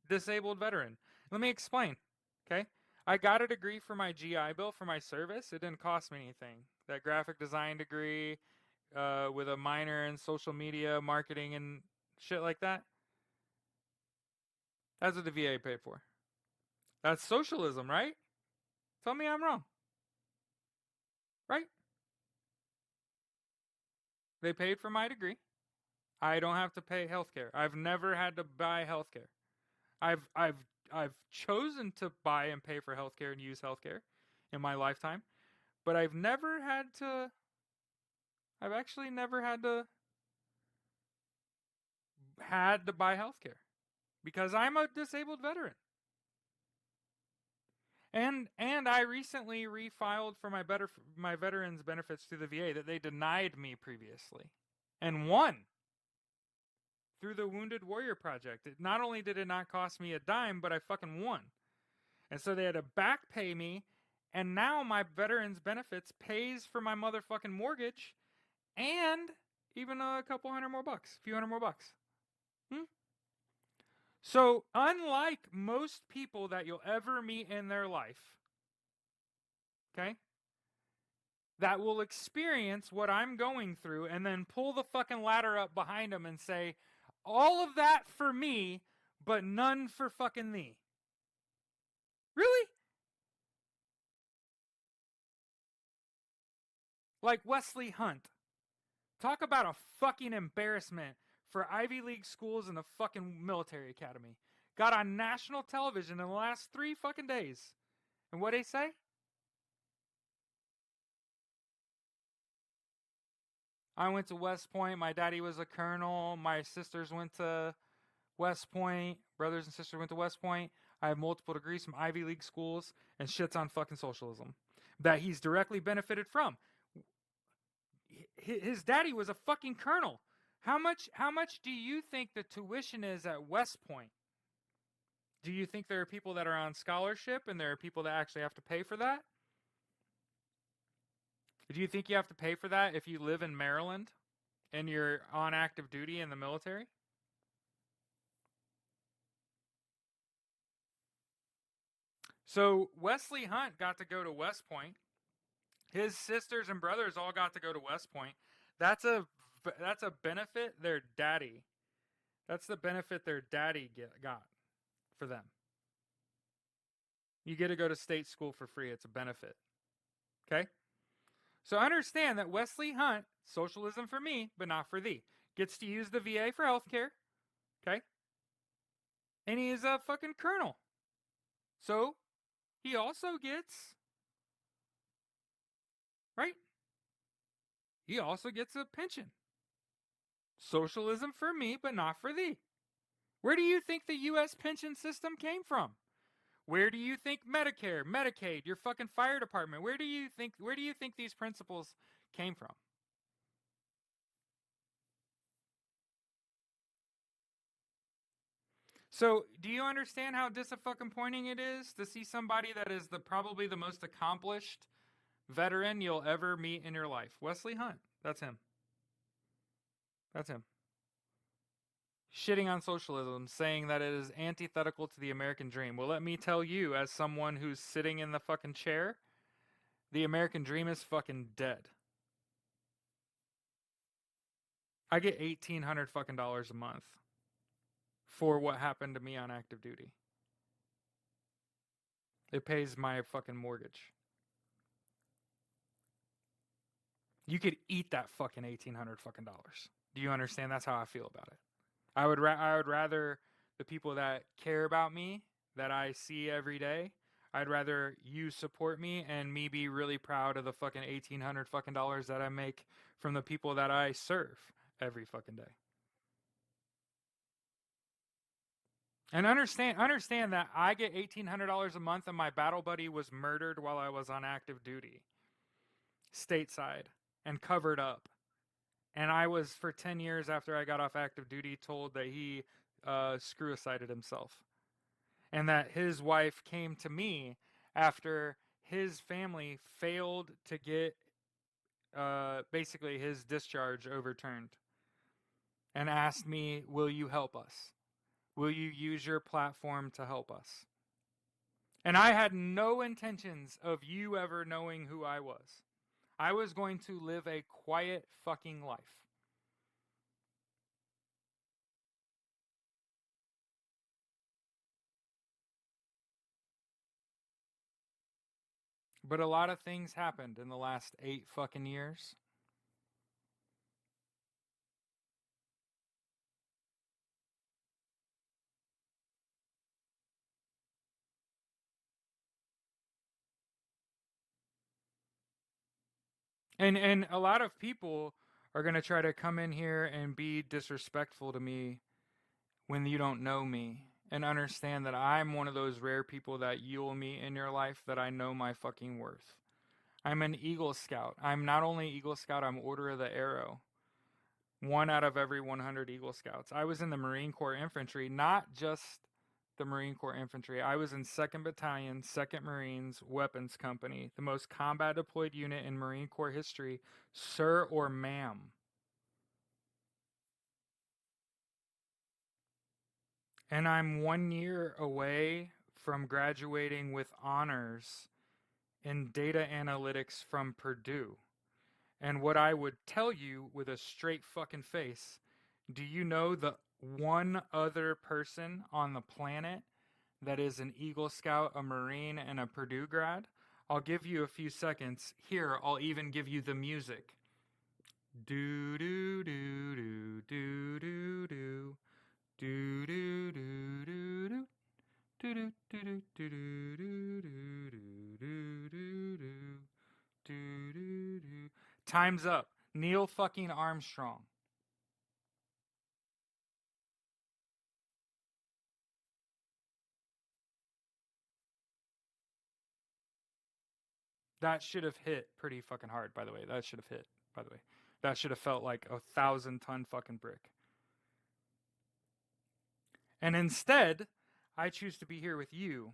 disabled veteran. Let me explain. Okay? I got a degree for my GI Bill for my service. It didn't cost me anything. That graphic design degree with a minor in social media marketing and shit like that. That's what the VA paid for. That's socialism, right? Tell me I'm wrong. Right? They paid for my degree. I don't have to pay healthcare. I've never had to buy healthcare. I've chosen to buy and pay for healthcare and use healthcare in my lifetime, but I've actually never had to buy healthcare because I'm a disabled veteran. And I recently refiled for my veterans benefits through the VA that they denied me previously, and won through the Wounded Warrior Project. Not only did it not cost me a dime, but I fucking won. And so they had to back pay me, and now my veterans benefits pays for my motherfucking mortgage, and even a few hundred more bucks. So, unlike most people that you'll ever meet in their life, okay, that will experience what I'm going through and then pull the fucking ladder up behind them and say, all of that for me, but none for fucking thee. Really? Like Wesley Hunt. Talk about a fucking embarrassment for Ivy League schools and the fucking military academy. Got on national television in the last 3 fucking days. And what'd he say? I went to West Point. My daddy was a colonel. My sisters went to West Point. Brothers and sisters went to West Point. I have multiple degrees from Ivy League schools and shits on fucking socialism that he's directly benefited from. His daddy was a fucking colonel. How much do you think the tuition is at West Point? Do you think there are people that are on scholarship and there are people that actually have to pay for that? Do you think you have to pay for that if you live in Maryland and you're on active duty in the military? So Wesley Hunt got to go to West Point. His sisters and brothers all got to go to West Point. That's a benefit their daddy. That's the benefit their daddy got for them. You get to go to state school for free. It's a benefit. Okay? So understand that Wesley Hunt, socialism for me, but not for thee, gets to use the VA for healthcare. Okay? And he is a fucking colonel. So he also gets, right? He also gets a pension. Socialism for me, but not for thee. Where do you think the U.S. pension system came from? Where do you think Medicare, Medicaid, your fucking fire department, where do you think these principles came from? So, do you understand how disappointing it is to see somebody that is probably the most accomplished veteran you'll ever meet in your life? Wesley Hunt. That's him. That's him. Shitting on socialism, saying that it is antithetical to the American dream. Well, let me tell you, as someone who's sitting in the fucking chair, the American dream is fucking dead. I get $1,800 fucking dollars a month for what happened to me on active duty. It pays my fucking mortgage. You could eat that fucking $1,800 fucking dollars. Do you understand? That's how I feel about it. I would rather the people that care about me, that I see every day, I'd rather you support me and me be really proud of the fucking $1,800 fucking dollars that I make from the people that I serve every fucking day. And understand that I get $1,800 a month and my battle buddy was murdered while I was on active duty, stateside, and covered up. And I was, for 10 years after I got off active duty, told that he screwicided himself. And that his wife came to me after his family failed to get basically his discharge overturned and asked me, will you help us? Will you use your platform to help us? And I had no intentions of you ever knowing who I was. I was going to live a quiet fucking life. But a lot of things happened in the last 8 fucking years. And a lot of people are going to try to come in here and be disrespectful to me when you don't know me, and understand that I'm one of those rare people that you'll meet in your life that I know my fucking worth. I'm an Eagle Scout. I'm not only Eagle Scout, I'm Order of the Arrow. 1 out of every 100 Eagle Scouts. I was in the Marine Corps Infantry, not just the Marine Corps Infantry. I was in 2nd Battalion, 2nd Marines, Weapons Company, the most combat deployed unit in Marine Corps history, sir or ma'am. And I'm 1 year away from graduating with honors in data analytics from Purdue. And what I would tell you with a straight fucking face, do you know the one other person on the planet that is an Eagle Scout, a Marine, and a Purdue grad? I'll give you a few seconds. Here, I'll even give you the music. Do do do do do do do do do do do do. Time's up. Neil fucking Armstrong. That should have hit pretty fucking hard, by the way. That should have hit, by the way. That should have felt like a 1,000-ton fucking brick. And instead, I choose to be here with you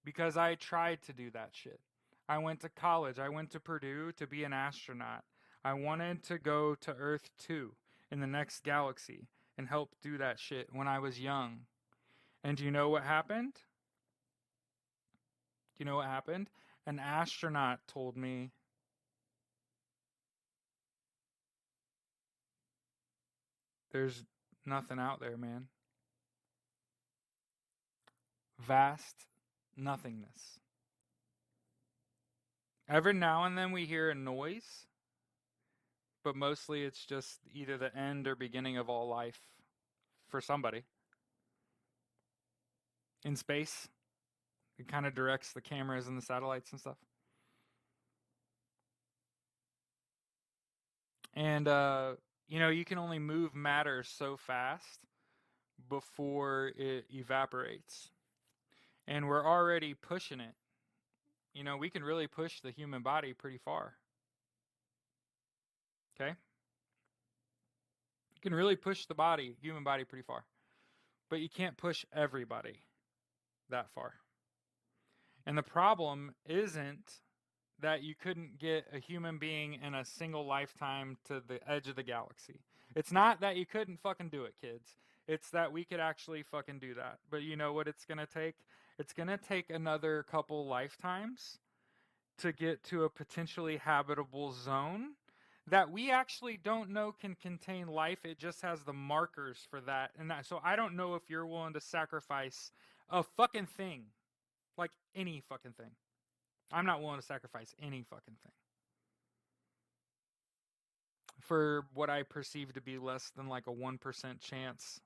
because I tried to do that shit. I went to college. I went to Purdue to be an astronaut. I wanted to go to Earth 2 in the next galaxy and help do that shit when I was young. And do you know what happened? Do you know what happened? An astronaut told me, there's nothing out there, man. Vast nothingness. Every now and then we hear a noise, but mostly it's just either the end or beginning of all life for somebody. In space, It kind of directs the cameras and the satellites and stuff. And you can only move matter so fast before it evaporates. And we're already pushing it. We can really push the human body pretty far. Okay? You can really push the human body pretty far. But you can't push everybody that far. And the problem isn't that you couldn't get a human being in a single lifetime to the edge of the galaxy. It's not that you couldn't fucking do it, kids. It's that we could actually fucking do that. But you know what it's going to take? It's going to take another couple lifetimes to get to a potentially habitable zone that we actually don't know can contain life. It just has the markers for that. So I don't know if you're willing to sacrifice a fucking thing. Like any fucking thing. I'm not willing to sacrifice any fucking thing for what I perceive to be less than like a 1% chance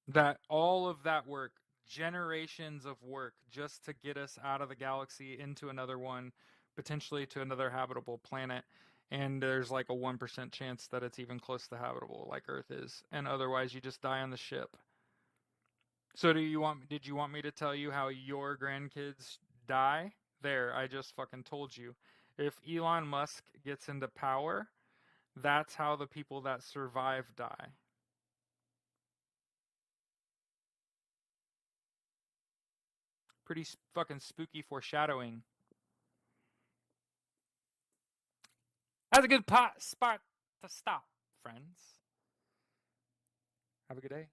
that all of that work, generations of work, just to get us out of the galaxy into another one, potentially to another habitable planet, and there's like a 1% chance that it's even close to habitable like Earth is, and otherwise you just die on the ship. So did you want me to tell you how your grandkids die? There, I just fucking told you. If Elon Musk gets into power, that's how the people that survive die. Pretty fucking spooky foreshadowing. That's a good spot to stop, friends. Have a good day.